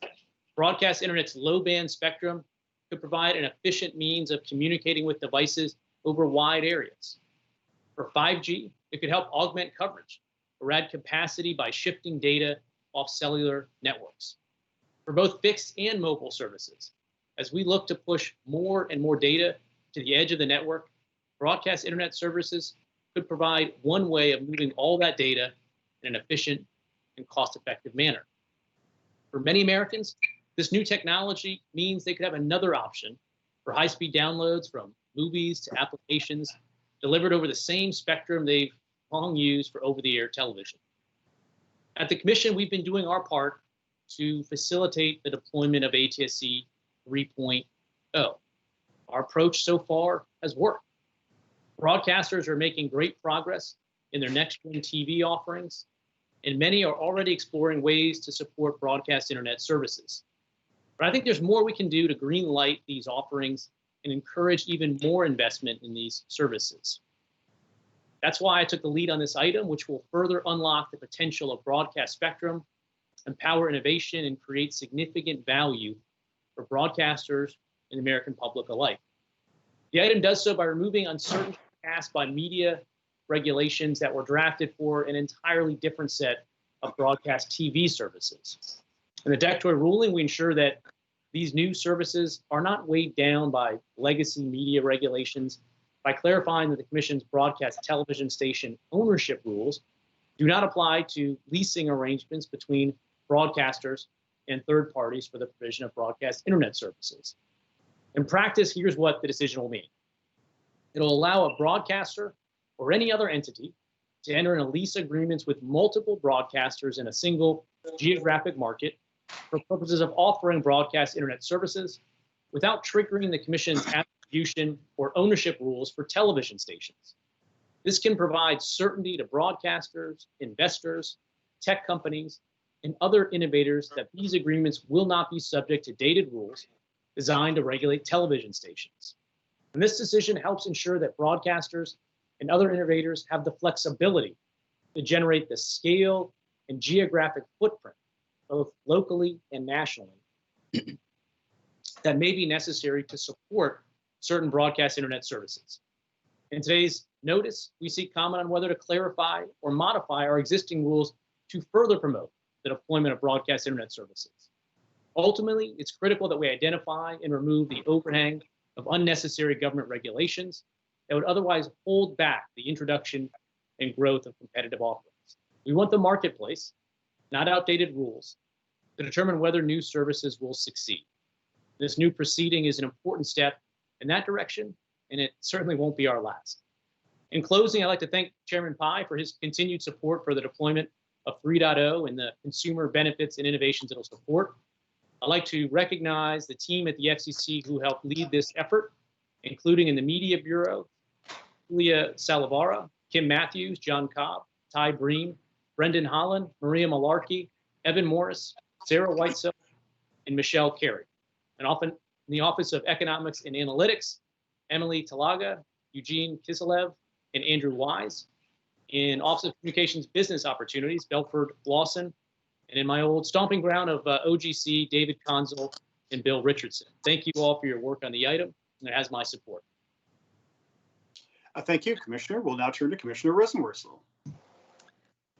broadcast internet's low-band spectrum could provide an efficient means of communicating with devices over wide areas. For 5G, it could help augment coverage or add capacity by shifting data off cellular networks. For both fixed and mobile services, as we look to push more and more data to the edge of the network, broadcast internet services could provide one way of moving all that data in an efficient and cost-effective manner. For many Americans, this new technology means they could have another option for high-speed downloads from movies to applications delivered over the same spectrum they've long used for over-the-air television. At the Commission, we've been doing our part to facilitate the deployment of ATSC 3.0. Our approach so far has worked. Broadcasters are making great progress in their next-gen TV offerings, and many are already exploring ways to support broadcast internet services. But I think there's more we can do to green light these offerings and encourage even more investment in these services. That's why I took the lead on this item, which will further unlock the potential of broadcast spectrum, empower innovation, and create significant value for broadcasters and the American public alike. The item does so by removing uncertainty cast by media regulations that were drafted for an entirely different set of broadcast TV services. In the declaratory ruling, we ensure that these new services are not weighed down by legacy media regulations by clarifying that the Commission's broadcast television station ownership rules do not apply to leasing arrangements between broadcasters and third parties for the provision of broadcast internet services. In practice, here's what the decision will mean. It'll allow a broadcaster or any other entity to enter into lease agreements with multiple broadcasters in a single geographic market for purposes of offering broadcast internet services without triggering the Commission's attribution or ownership rules for television stations. This can provide certainty to broadcasters, investors, tech companies, and other innovators that these agreements will not be subject to dated rules designed to regulate television stations. And this decision helps ensure that broadcasters and other innovators have the flexibility to generate the scale and geographic footprint, both locally and nationally, that may be necessary to support certain broadcast internet services. In today's notice, we seek comment on whether to clarify or modify our existing rules to further promote the deployment of broadcast internet services. Ultimately, it's critical that we identify and remove the overhang of unnecessary government regulations that would otherwise hold back the introduction and growth of competitive offerings. We want the marketplace, not outdated rules, to determine whether new services will succeed. This new proceeding is an important step in that direction, and it certainly won't be our last. In closing, I'd like to thank Chairman Pai for his continued support for the deployment of 3.0 and the consumer benefits and innovations it'll support. I'd like to recognize the team at the FCC who helped lead this effort, including in the Media Bureau, Julia Salavara, Kim Matthews, John Cobb, Ty Bream, Brendan Holland, Maria Malarkey, Evan Morris, Sarah Whitesell, and Michelle Carey. And often in the Office of Economics and Analytics, Emily Talaga, Eugene Kiselev, and Andrew Wise. In Office of Communications Business Opportunities, Belford Lawson. And in my old stomping ground of OGC, David Consul and Bill Richardson. Thank you all for your work on the item, and it has my support. Thank you, Commissioner. We'll now turn to Commissioner Rosenworcel.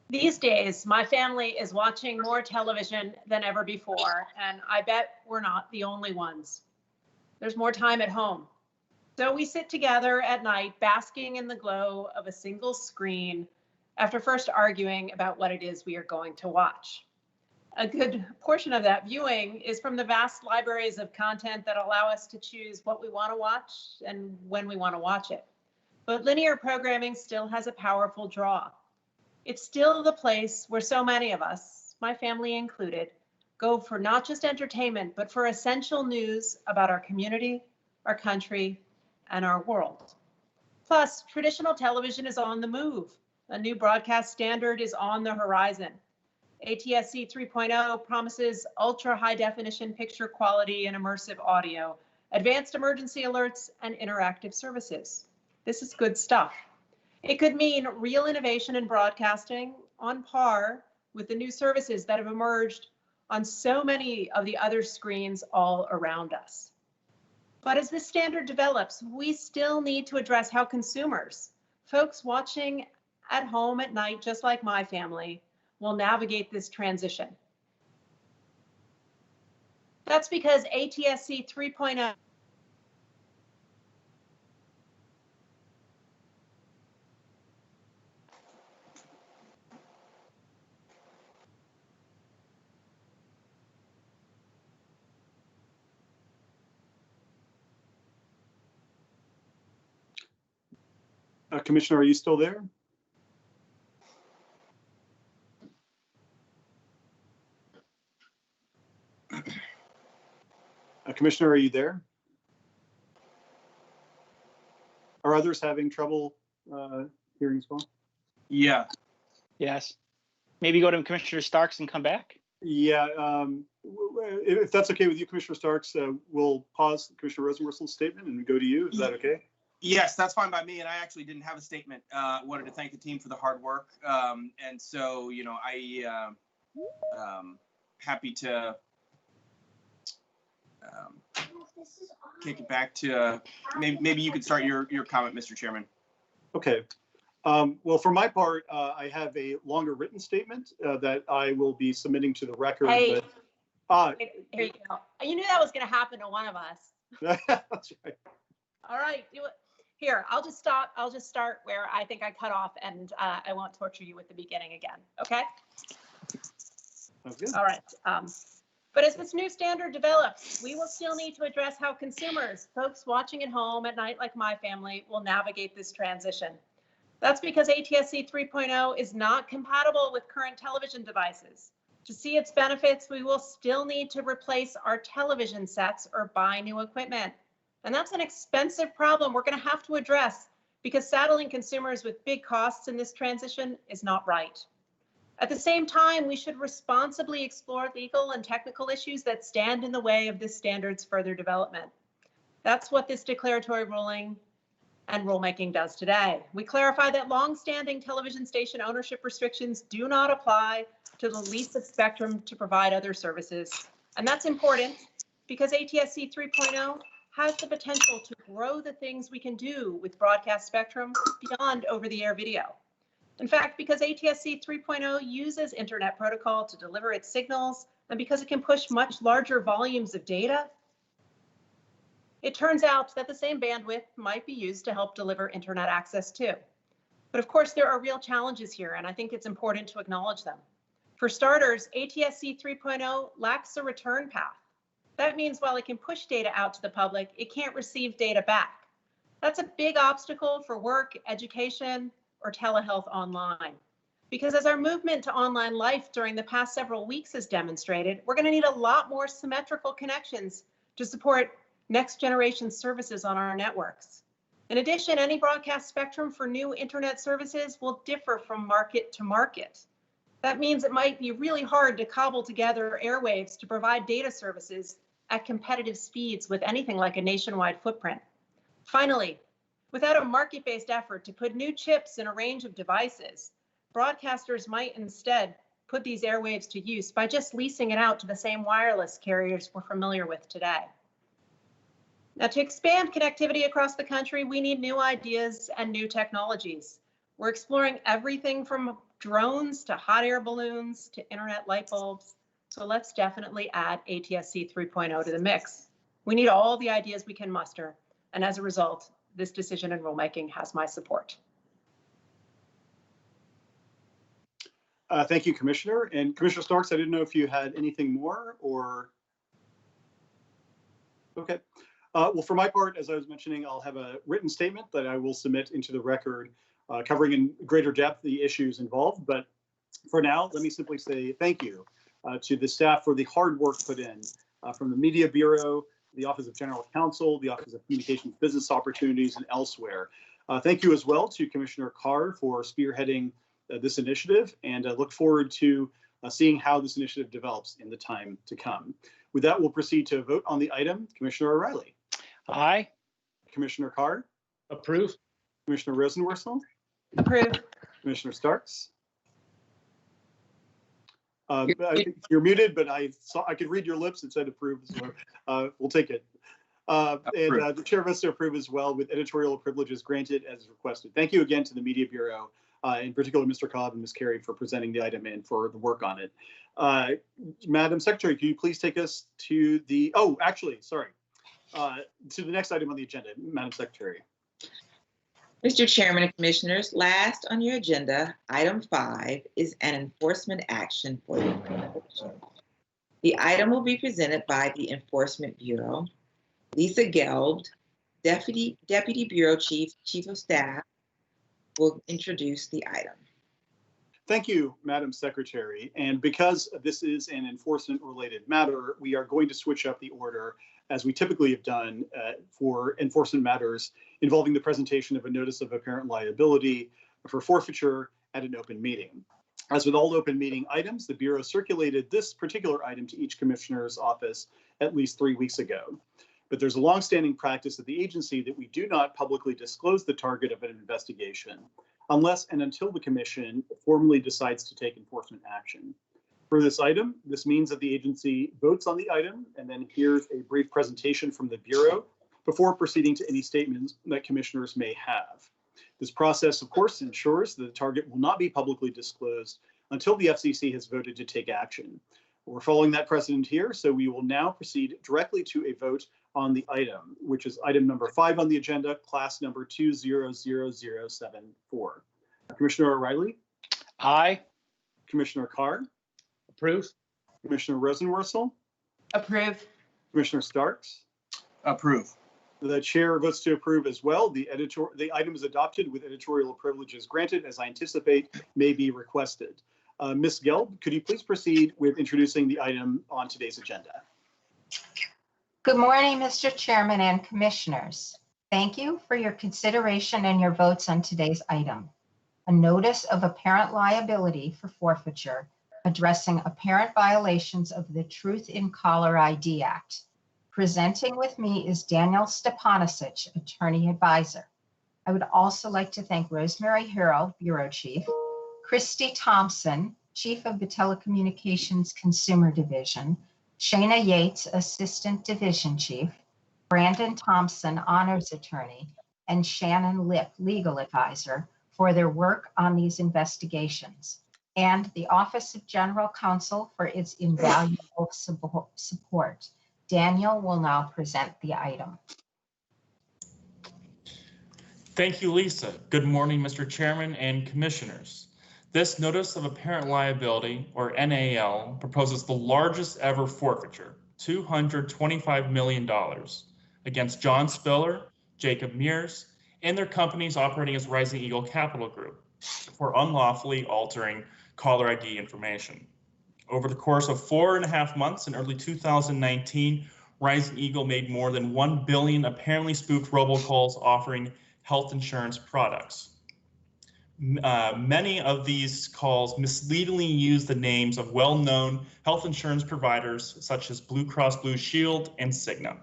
These days, my family is watching more television than ever before, and I bet we're not the only ones. There's more time at home. So we sit together at night, basking in the glow of a single screen after first arguing about what it is we are going to watch. A good portion of that viewing is from the vast libraries of content that allow us to choose what we want to watch and when we want to watch it. But linear programming still has a powerful draw. It's still the place where so many of us, my family included, go for not just entertainment, but for essential news about our community, our country, and our world. Plus, traditional television is on the move. A new broadcast standard is on the horizon. ATSC 3.0 promises ultra high definition picture quality and immersive audio, advanced emergency alerts, and interactive services. This is good stuff. It could mean real innovation in broadcasting on par with the new services that have emerged on so many of the other screens all around us. But as this standard develops, we still need to address how consumers, folks watching at home at night, just like my family, will navigate this transition. That's because ATSC 3.0 Commissioner, are you still there? Commissioner, are you there? Are others having trouble hearing as well? Yeah. Yes. Maybe go to Commissioner Starks and come back. Yeah, if that's okay with you, Commissioner Starks, we'll pause Commissioner Rosenworcel's statement and go to you. Is that okay? Yes, that's fine by me. And I actually didn't have a statement. Wanted to thank the team for the hard work. And so, you know, happy to kick it back to maybe you could start your comment, Mr. Chairman. Okay. Well, for my part, I have a longer written statement that I will be submitting to the record. Hey, but, here you go. You knew that was going to happen to one of us. That's right. All right. Here, I'll just stop. I'll just start where I think I cut off, and I won't torture you with the beginning again. Okay? Sounds good. All right. But as this new standard develops, we will still need to address how consumers, folks watching at home at night like my family, will navigate this transition. That's because ATSC 3.0 is not compatible with current television devices. To see its benefits, we will still need to replace our television sets or buy new equipment. And that's an expensive problem we're going to have to address because saddling consumers with big costs in this transition is not right. At the same time, we should responsibly explore legal and technical issues that stand in the way of this standard's further development. That's what this declaratory ruling and rulemaking does today. We clarify that long-standing television station ownership restrictions do not apply to the lease of spectrum to provide other services. And that's important because ATSC 3.0 has the potential to grow the things we can do with broadcast spectrum beyond over-the-air video. In fact, because ATSC 3.0 uses internet protocol to deliver its signals, and because it can push much larger volumes of data, it turns out that the same bandwidth might be used to help deliver internet access too. But of course, there are real challenges here, and I think it's important to acknowledge them. For starters, ATSC 3.0 lacks a return path. That means while it can push data out to the public, it can't receive data back. That's a big obstacle for work, education, or telehealth online. Because as our movement to online life during the past several weeks has demonstrated, we're going to need a lot more symmetrical connections to support next generation services on our networks. In addition, any broadcast spectrum for new internet services will differ from market to market. That means it might be really hard to cobble together airwaves to provide data services at competitive speeds with anything like a nationwide footprint. Finally, without a market-based effort to put new chips in a range of devices, broadcasters might instead put these airwaves to use by just leasing it out to the same wireless carriers we're familiar with today. Now, to expand connectivity across the country, we need new ideas and new technologies. We're exploring everything from drones to hot air balloons to internet light bulbs. So let's definitely add ATSC 3.0 to the mix. We need all the ideas we can muster. And as a result, this decision and rulemaking has my support. Thank you, Commissioner. And Commissioner Starks, I didn't know if you had anything more or. Okay. Well, for my part, as I was mentioning, I'll have a written statement that I will submit into the record, covering in greater depth the issues involved. But for now, let me simply say thank you to the staff for the hard work put in from the Media Bureau, the Office of General Counsel, the Office of Communications Business Opportunities, and elsewhere. Thank you as well to Commissioner Carr for spearheading this initiative, and I look forward to seeing how this initiative develops in the time to come. With that, we'll proceed to a vote on the item. Commissioner O'Reilly. Aye. Commissioner Carr. Approve. Commissioner Rosenworcel. Approve. Commissioner Starks. You're muted, but I could read your lips. It said approve, so we'll take it. And the chair votes to approve as well, with editorial privileges granted as requested. Thank you again to the Media Bureau, in particular Mr. Cobb and Ms. Carey, for presenting the item and for the work on it. Madam Secretary, can you please take us to the, to the next item on the agenda, Madam Secretary. Mr. Chairman and Commissioners, last on your agenda, item 5 is an enforcement action for the Commission. The item will be presented by the Enforcement Bureau. Lisa Gelb, Deputy Bureau Chief of Staff, will introduce the item. Thank you, Madam Secretary. And because this is an enforcement-related matter, we are going to switch up the order, as we typically have done for enforcement matters involving the presentation of a notice of apparent liability for forfeiture at an open meeting. As with all open meeting items, the Bureau circulated this particular item to each commissioner's office at least 3 weeks ago. But there's a longstanding practice at the agency that we do not publicly disclose the target of an investigation unless and until the commission formally decides to take enforcement action. For this item, this means that the agency votes on the item and then hears a brief presentation from the Bureau before proceeding to any statements that commissioners may have. This process, of course, ensures that the target will not be publicly disclosed until the FCC has voted to take action. We're following that precedent here, so we will now proceed directly to a vote on the item, which is item number 5 on the agenda, class number 200074. Commissioner O'Reilly? Aye. Commissioner Carr? Approve. Commissioner Rosenworcel? Approve. Commissioner Starks? Approve. The chair votes to approve as well. The item is adopted with editorial privileges granted, as I anticipate may be requested. Ms. Gelb, could you please proceed with introducing the item on today's agenda? Good morning, Mr. Chairman and Commissioners. Thank you for your consideration and your votes on today's item. A notice of apparent liability for forfeiture addressing apparent violations of the Truth in Caller ID Act. Presenting with me is Daniel Stepanisic, Attorney Advisor. I would also like to thank Rosemary Harrell, Bureau Chief, Christy Thompson, Chief of the Telecommunications Consumer Division, Shayna Yates, Assistant Division Chief, Brandon Thompson, Honors Attorney, and Shannon Lip, Legal Advisor, for their work on these investigations, and the Office of General Counsel for its invaluable support. Daniel will now present the item. Thank you, Lisa. Good morning, Mr. Chairman and Commissioners. This Notice of Apparent Liability, or NAL, proposes the largest ever forfeiture, $225 million, against John Spiller, Jacob Mears, and their companies operating as Rising Eagle Capital Group, for unlawfully altering caller ID information. Over the course of 4.5 months in early 2019, Rising Eagle made more than 1 billion apparently spoofed robocalls offering health insurance products. Many of these calls misleadingly use the names of well-known health insurance providers such as Blue Cross Blue Shield and Cigna.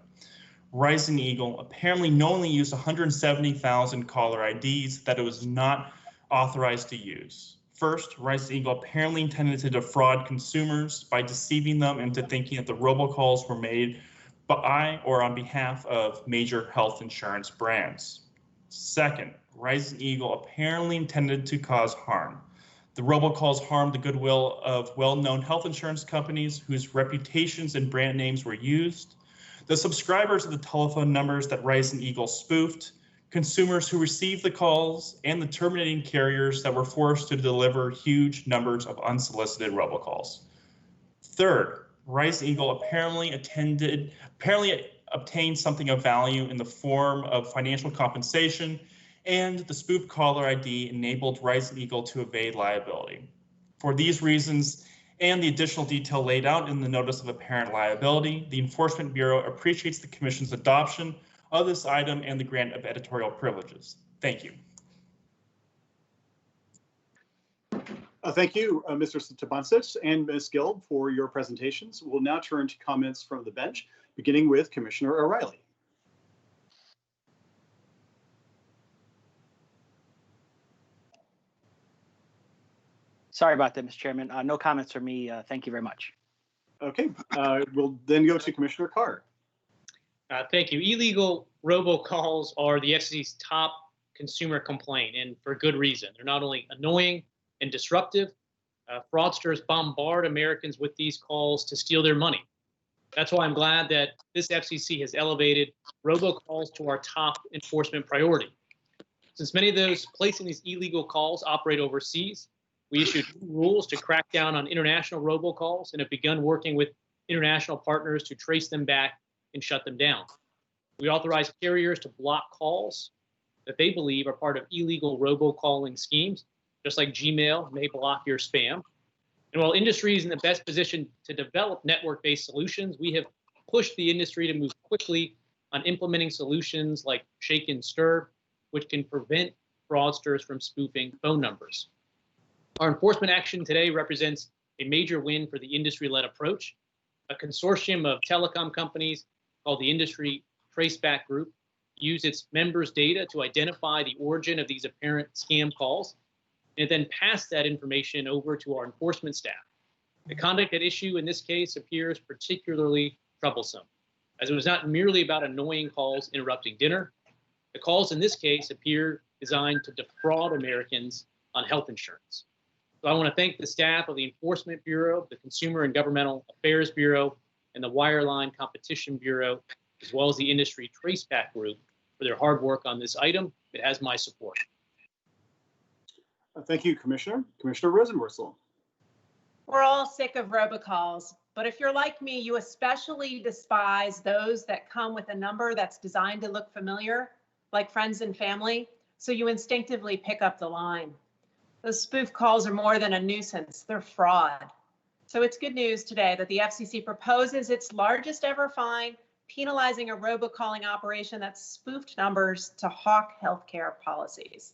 Rising Eagle apparently knowingly used 170,000 caller IDs that it was not authorized to use. First, Rising Eagle apparently intended to defraud consumers by deceiving them into thinking that the robocalls were made by or on behalf of major health insurance brands. Second, Rising Eagle apparently intended to cause harm. The robocalls harmed the goodwill of well-known health insurance companies whose reputations and brand names were used, the subscribers of the telephone numbers that Rising Eagle spoofed, consumers who received the calls, and the terminating carriers that were forced to deliver huge numbers of unsolicited robocalls. Third, Rising Eagle apparently obtained something of value in the form of financial compensation, and the spoofed caller ID enabled Rising Eagle to evade liability. For these reasons, and the additional detail laid out in the Notice of Apparent Liability, the Enforcement Bureau appreciates the Commission's adoption of this item and the grant of editorial privileges. Thank you. Thank you, Mr. Stepancic and Ms. Gill, for your presentations. We'll now turn to comments from the bench, beginning with Commissioner O'Reilly. Sorry about that, Mr. Chairman. No comments from me. Thank you very much. Okay, we'll then go to Commissioner Carr. Thank you. Illegal robocalls are the FCC's top consumer complaint, and for good reason. They're not only annoying and disruptive, fraudsters bombard Americans with these calls to steal their money. That's why I'm glad that this FCC has elevated robocalls to our top enforcement priority. Since many of those placing these illegal calls operate overseas, we issued rules to crack down on international robocalls and have begun working with international partners to trace them back and shut them down. We authorize carriers to block calls that they believe are part of illegal robocalling schemes, just like Gmail may block your spam. And while industry is in the best position to develop network-based solutions, we have pushed the industry to move quickly on implementing solutions like Shake and Stir, which can prevent fraudsters from spoofing phone numbers. Our enforcement action today represents a major win for the industry-led approach. A consortium of telecom companies called the Industry Traceback Group use its members' data to identify the origin of these apparent scam calls, and then pass that information over to our enforcement staff. The conduct at issue in this case appears particularly troublesome, as it was not merely about annoying calls interrupting dinner. The calls in this case appear designed to defraud Americans on health insurance. So I want to thank the staff of the Enforcement Bureau, the Consumer and Governmental Affairs Bureau, and the Wireline Competition Bureau, as well as the Industry Traceback Group for their hard work on this item. It has my support. Thank you, Commissioner. Commissioner Rosenworcel. We're all sick of robocalls, but if you're like me, you especially despise those that come with a number that's designed to look familiar, like friends and family, so you instinctively pick up the line. Those spoof calls are more than a nuisance, they're fraud. So it's good news today that the FCC proposes its largest ever fine, penalizing a robocalling operation that spoofed numbers to hawk healthcare policies.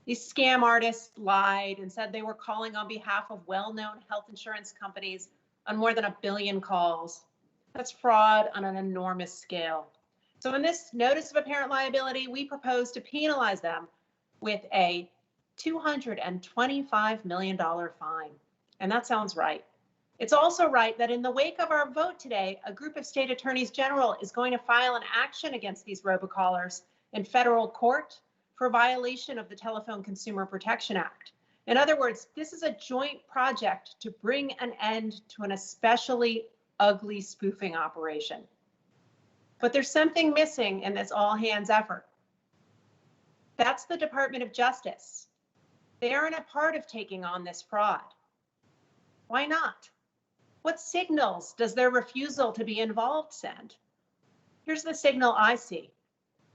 These scam artists lied and said they were calling on behalf of well-known health insurance companies on more than 1 billion calls. That's fraud on an enormous scale. So in this Notice of Apparent Liability, we propose to penalize them with a $225 million fine. And that sounds right. It's also right that in the wake of our vote today, a group of state attorneys general is going to file an action against these robocallers in federal court for violation of the Telephone Consumer Protection Act. In other words, this is a joint project to bring an end to an especially ugly spoofing operation. But there's something missing in this all-hands effort. That's the Department of Justice. They aren't a part of taking on this fraud. Why not? What signals does their refusal to be involved send? Here's the signal I see.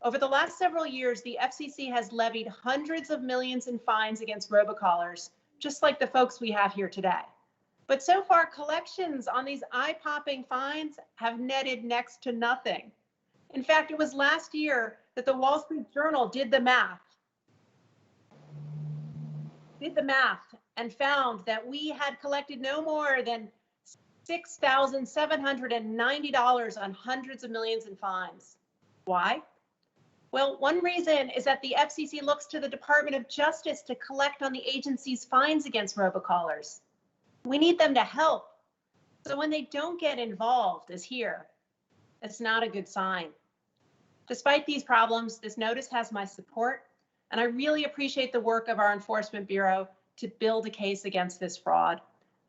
Over the last several years, the FCC has levied hundreds of millions in fines against robocallers, just like the folks we have here today. But so far, collections on these eye-popping fines have netted next to nothing. In fact, it was last year that the Wall Street Journal did the math and found that we had collected no more than $6,790 on hundreds of millions in fines. Why? Well, one reason is that the FCC looks to the Department of Justice to collect on the agency's fines against robocallers. We need them to help. So when they don't get involved, as here, it's not a good sign. Despite these problems, this notice has my support, and I really appreciate the work of our Enforcement Bureau to build a case against this fraud.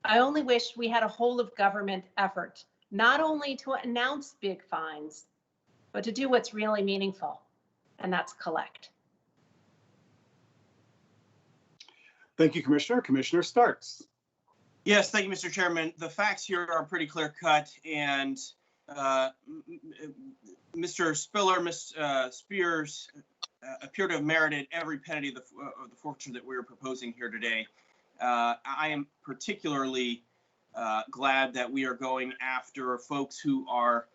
I only wish we had a whole of government effort, not only to announce big fines, but to do what's really meaningful, and that's collect. Thank you, Commissioner. Commissioner Starks. Yes, thank you, Mr. Chairman. The facts here are pretty clear cut, and Mr. Spiller, Ms. Spears appear to have merited every penny of the forfeiture that we're proposing here today. I am particularly glad that we are going after folks who are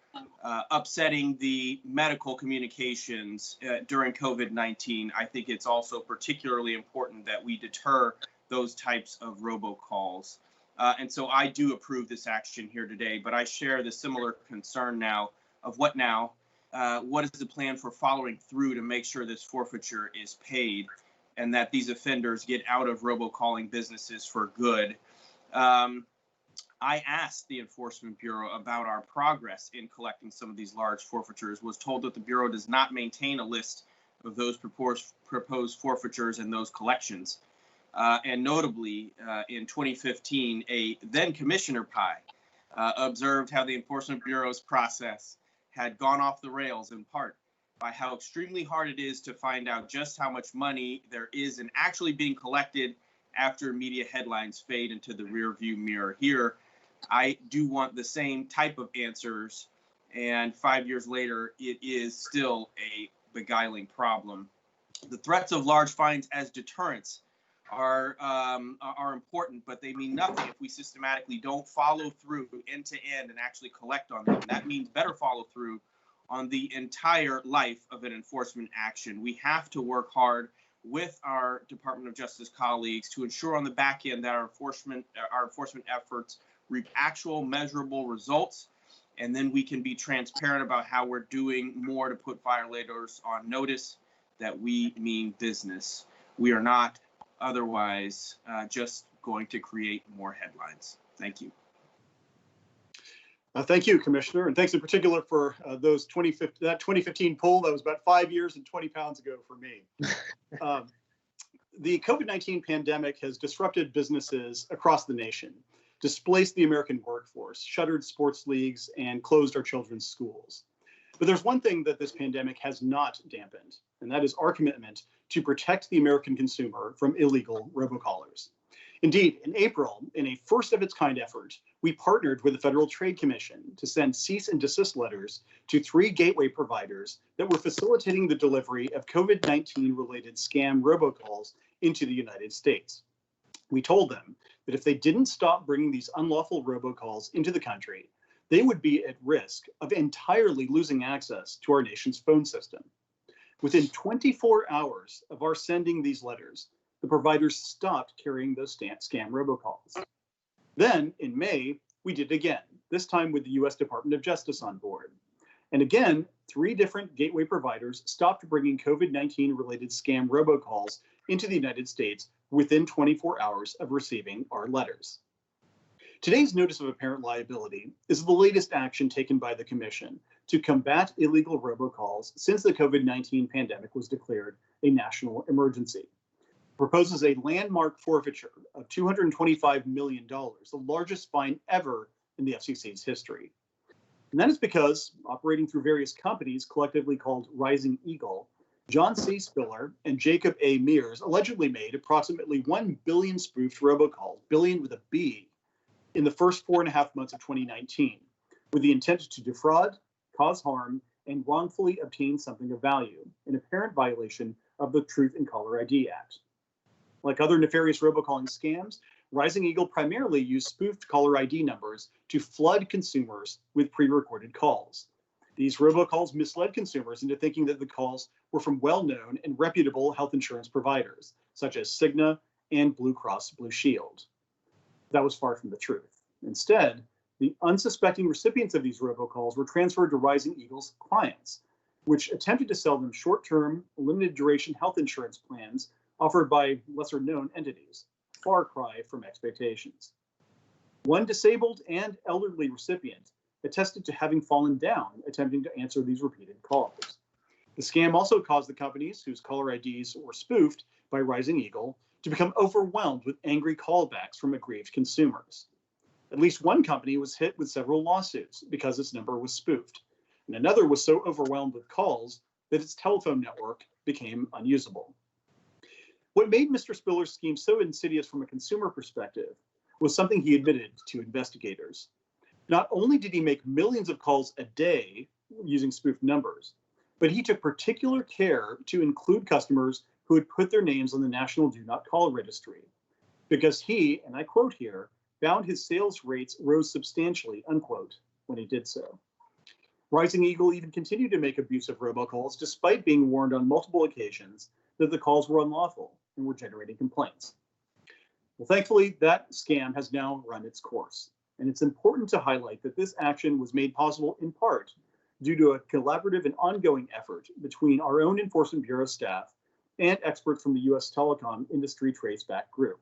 upsetting the medical communications during COVID-19. I think it's also particularly important that we deter those types of robocalls. And so I do approve this action here today, but I share the similar concern now of what now? What is the plan for following through to make sure this forfeiture is paid and that these offenders get out of robocalling businesses for good? I asked the Enforcement Bureau about our progress in collecting some of these large forfeitures, was told that the Bureau does not maintain a list of those proposed forfeitures and those collections. And notably, in 2015, a then Commissioner Pai observed how the Enforcement Bureau's process had gone off the rails in part by how extremely hard it is to find out just how much money there is in actually being collected after media headlines fade into the rearview mirror. Here, I do want the same type of answers, and 5 years later, it is still a beguiling problem. The threats of large fines as deterrents are important, but they mean nothing if we systematically don't follow through end to end and actually collect on them. That means better follow through on the entire life of an enforcement action. We have to work hard with our Department of Justice colleagues to ensure on the back end that our enforcement efforts reap actual measurable results, and then we can be transparent about how we're doing more to put violators on notice that we mean business. We are not otherwise just going to create more headlines. Thank you. Thank you, Commissioner, and thanks in particular for that 2015 poll. That was about 5 years and 20 pounds ago for me. The COVID-19 pandemic has disrupted businesses across the nation, displaced the American workforce, shuttered sports leagues, and closed our children's schools. But there's one thing that this pandemic has not dampened, and that is our commitment to protect the American consumer from illegal robocallers. Indeed, in April, in a first-of-its-kind effort, we partnered with the Federal Trade Commission to send cease and desist letters to 3 gateway providers that were facilitating the delivery of COVID-19-related scam robocalls into the United States. We told them that if they didn't stop bringing these unlawful robocalls into the country, they would be at risk of entirely losing access to our nation's phone system. Within 24 hours of our sending these letters, the providers stopped carrying those scam robocalls. Then, in May, we did it again, this time with the US Department of Justice on board. And again, 3 different gateway providers stopped bringing COVID-19-related scam robocalls into the United States within 24 hours of receiving our letters. Today's notice of apparent liability is the latest action taken by the Commission to combat illegal robocalls since the COVID-19 pandemic was declared a national emergency. It proposes a landmark forfeiture of $225 million, the largest fine ever in the FCC's history. And that is because, operating through various companies collectively called Rising Eagle, John C. Spiller and Jacob A. Mears allegedly made approximately 1 billion spoofed robocalls, billion with a B, in the first 4.5 months of 2019, with the intent to defraud, cause harm, and wrongfully obtained something of value, in apparent violation of the Truth in Caller ID Act. Like other nefarious robocalling scams, Rising Eagle primarily used spoofed caller ID numbers to flood consumers with pre-recorded calls. These robocalls misled consumers into thinking that the calls were from well-known and reputable health insurance providers, such as Cigna and Blue Cross Blue Shield. That was far from the truth. Instead, the unsuspecting recipients of these robocalls were transferred to Rising Eagle's clients, which attempted to sell them short-term, limited-duration health insurance plans offered by lesser-known entities, far cry from expectations. One disabled and elderly recipient attested to having fallen down attempting to answer these repeated calls. The scam also caused the companies whose caller IDs were spoofed by Rising Eagle to become overwhelmed with angry callbacks from aggrieved consumers. At least one company was hit with several lawsuits because its number was spoofed, and another was so overwhelmed with calls that its telephone network became unusable. What made Mr. Spiller's scheme so insidious from a consumer perspective was something he admitted to investigators. Not only did he make millions of calls a day using spoofed numbers, but he took particular care to include customers who had put their names on the National Do Not Call registry, because he, and I quote here, found his sales rates rose substantially, unquote, when he did so. Rising Eagle even continued to make abusive robocalls despite being warned on multiple occasions that the calls were unlawful and were generating complaints. Well, thankfully, that scam has now run its course. And it's important to highlight that this action was made possible in part due to a collaborative and ongoing effort between our own Enforcement Bureau staff and experts from the U.S. Telecom Industry Traceback Group.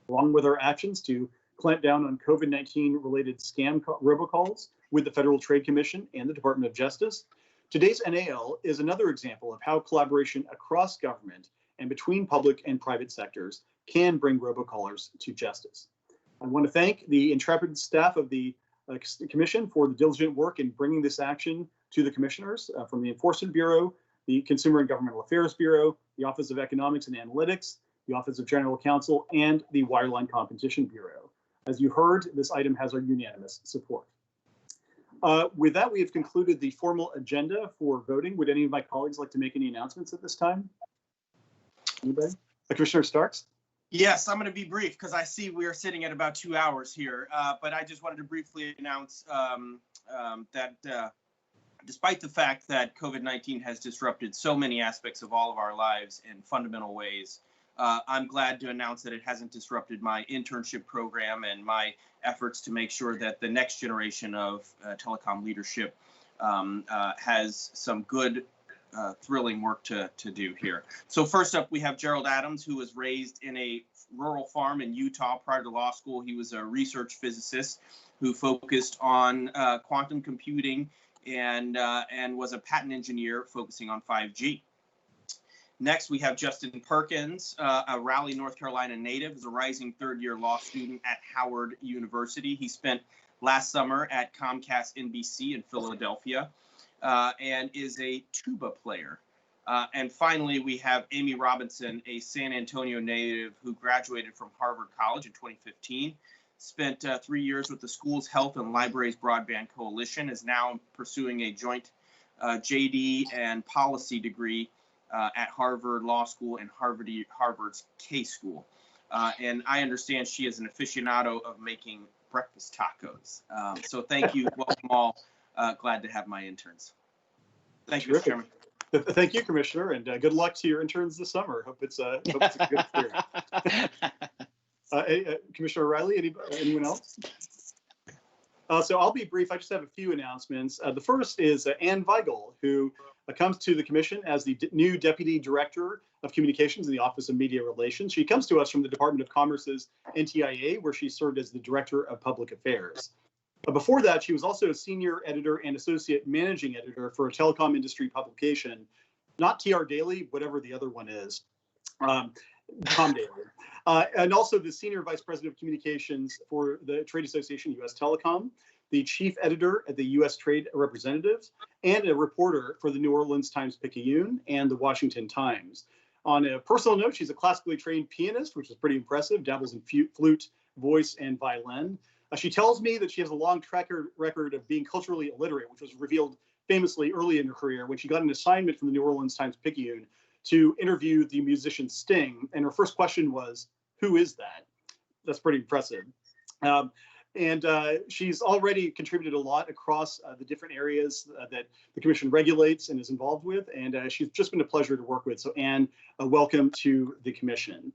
Along with our actions to clamp down on COVID-19 related scam robocalls with the Federal Trade Commission and the Department of Justice, today's NAL is another example of how collaboration across government and between public and private sectors can bring robocallers to justice. I want to thank the intrepid staff of the Commission for the diligent work in bringing this action to the commissioners from the Enforcement Bureau, the Consumer and Governmental Affairs Bureau, the Office of Economics and Analytics, the Office of General Counsel, and the Wireline Competition Bureau. As you heard, this item has our unanimous support. With that, we have concluded the formal agenda for voting. Would any of my colleagues like to make any announcements at this time? Anybody? Commissioner Starks? Yes, I'm going to be brief because I see we are sitting at about 2 hours here, but I just wanted to briefly announce that despite the fact that COVID-19 has disrupted so many aspects of all of our lives in fundamental ways, I'm glad to announce that it hasn't disrupted my internship program and my efforts to make sure that the next generation of telecom leadership has some good thrilling work to do here. So first up, we have Gerald Adams, who was raised in a rural farm in Utah prior to law school. He was a research physicist who focused on quantum computing and was a patent engineer focusing on 5G. Next, we have Justin Perkins, a Raleigh, North Carolina native, who's a rising third-year law student at Howard University. He spent last summer at Comcast NBC in Philadelphia. And is a tuba player. And finally, we have Amy Robinson, a San Antonio native who graduated from Harvard College in 2015, spent 3 years with the school's Health and Libraries Broadband Coalition, is now pursuing a joint JD and policy degree at Harvard Law School and Harvard's K School. And I understand she is an aficionado of making breakfast tacos. So thank you, welcome all. Glad to have my interns. Thank you, Mr. Chairman. Thank you, Commissioner, and good luck to your interns this summer. Hope it's a good experience. Commissioner Riley, anyone else? So I'll be brief. I just have a few announcements. The first is Ann Weigel, who comes to the Commission as the new Deputy Director of Communications in the Office of Media Relations. She comes to us from the Department of Commerce's NTIA, where she served as the Director of Public Affairs. Before that, she was also a senior editor and associate managing editor for a telecom industry publication, not TR Daily, whatever the other one is, Tom Daily, and also the senior vice president of communications for the Trade Association U.S. Telecom, the chief editor at the U.S. Trade Representatives, and a reporter for the New Orleans Times-Picayune and the Washington Times. On a personal note, she's a classically trained pianist, which is pretty impressive, dabbles in flute, voice, and violin. She tells me that she has a long track record of being culturally illiterate, which was revealed famously early in her career when she got an assignment from the New Orleans Times-Picayune to interview the musician Sting. And her first question was, who is that? That's pretty impressive. And she's already contributed a lot across the different areas that the commission regulates and is involved with. And she's just been a pleasure to work with. So Anne, welcome to the commission.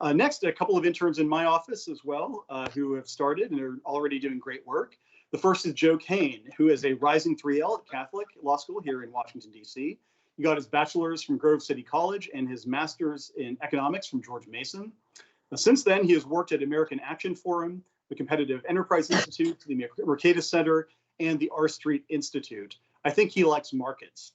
Next, a couple of interns in my office as well who have started and are already doing great work. The first is Joe Kane, who is a rising 3L at Catholic Law School here in Washington, D.C. He got his bachelor's from Grove City College and his master's in economics from George Mason. Since then, he has worked at American Action Forum, the Competitive Enterprise Institute, the Mercatus Center, and the R Street Institute. I think he likes markets.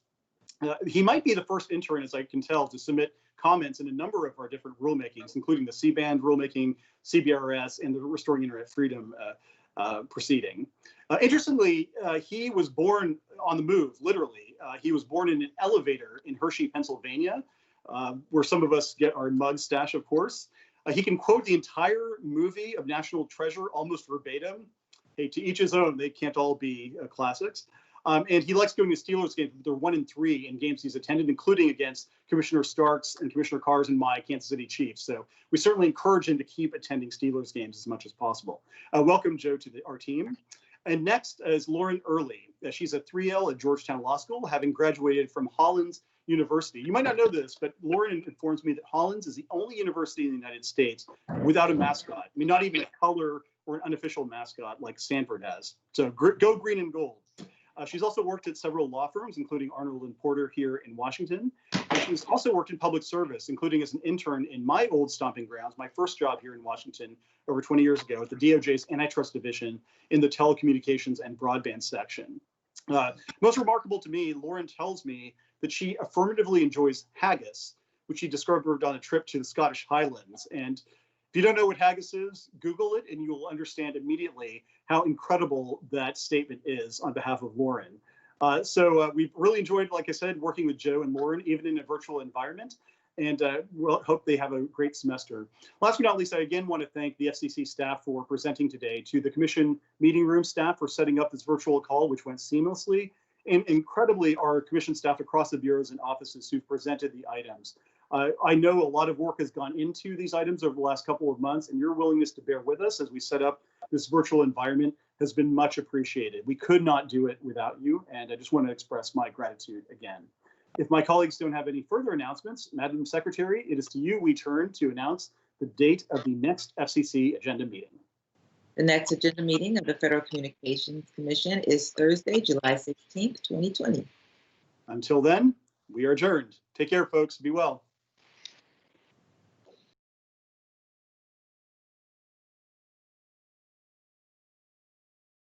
He might be the first intern, as I can tell, to submit comments in a number of our different rulemakings, including the C-band rulemaking, CBRS, and the Restoring Internet Freedom proceeding. Interestingly, he was born on the move, literally. He was born in an elevator in Hershey, Pennsylvania, where some of us get our mug stash, of course. He can quote the entire movie of National Treasure almost verbatim. Hey, to each his own, they can't all be classics. And he likes going to Steelers games. They're 1-3 in games he's attended, including against Commissioner Starks and Commissioner Carrs and my Kansas City Chiefs. So we certainly encourage him to keep attending Steelers games as much as possible. Welcome, Joe, to our team. And next is Lauren Early. She's a 3L at Georgetown Law School, having graduated from Hollins University. You might not know this, but Lauren informs me that Hollins is the only university in the United States without a mascot. I mean, not even a color or an unofficial mascot like Stanford has. So go green and gold. She's also worked at several law firms, including Arnold and Porter here in Washington. And she's also worked in public service, including as an intern in my old stomping grounds, my first job here in Washington over 20 years ago at the DOJ's Antitrust Division in the telecommunications and broadband section. Most remarkable to me, Lauren tells me that she affirmatively enjoys haggis, which she described on a trip to the Scottish Highlands. And if you don't know what haggis is, Google it and you will understand immediately how incredible that statement is on behalf of Lauren. So we've really enjoyed, like I said, working with Joe and Lauren, even in a virtual environment, and we'll hope they have a great semester. Last but not least, I again want to thank the FCC staff for presenting today, to the commission meeting room staff for setting up this virtual call, which went seamlessly, and incredibly our commission staff across the bureaus and offices who presented the items. I know a lot of work has gone into these items over the last couple of months, and your willingness to bear with us as we set up this virtual environment has been much appreciated. We could not do it without you, and I just want to express my gratitude again. If my colleagues don't have any further announcements, Madam Secretary, it is to you we turn to announce the date of the next FCC agenda meeting. The next agenda meeting of the Federal Communications Commission is Thursday, July 16th, 2020. Until then, we are adjourned. Take care, folks. Be well.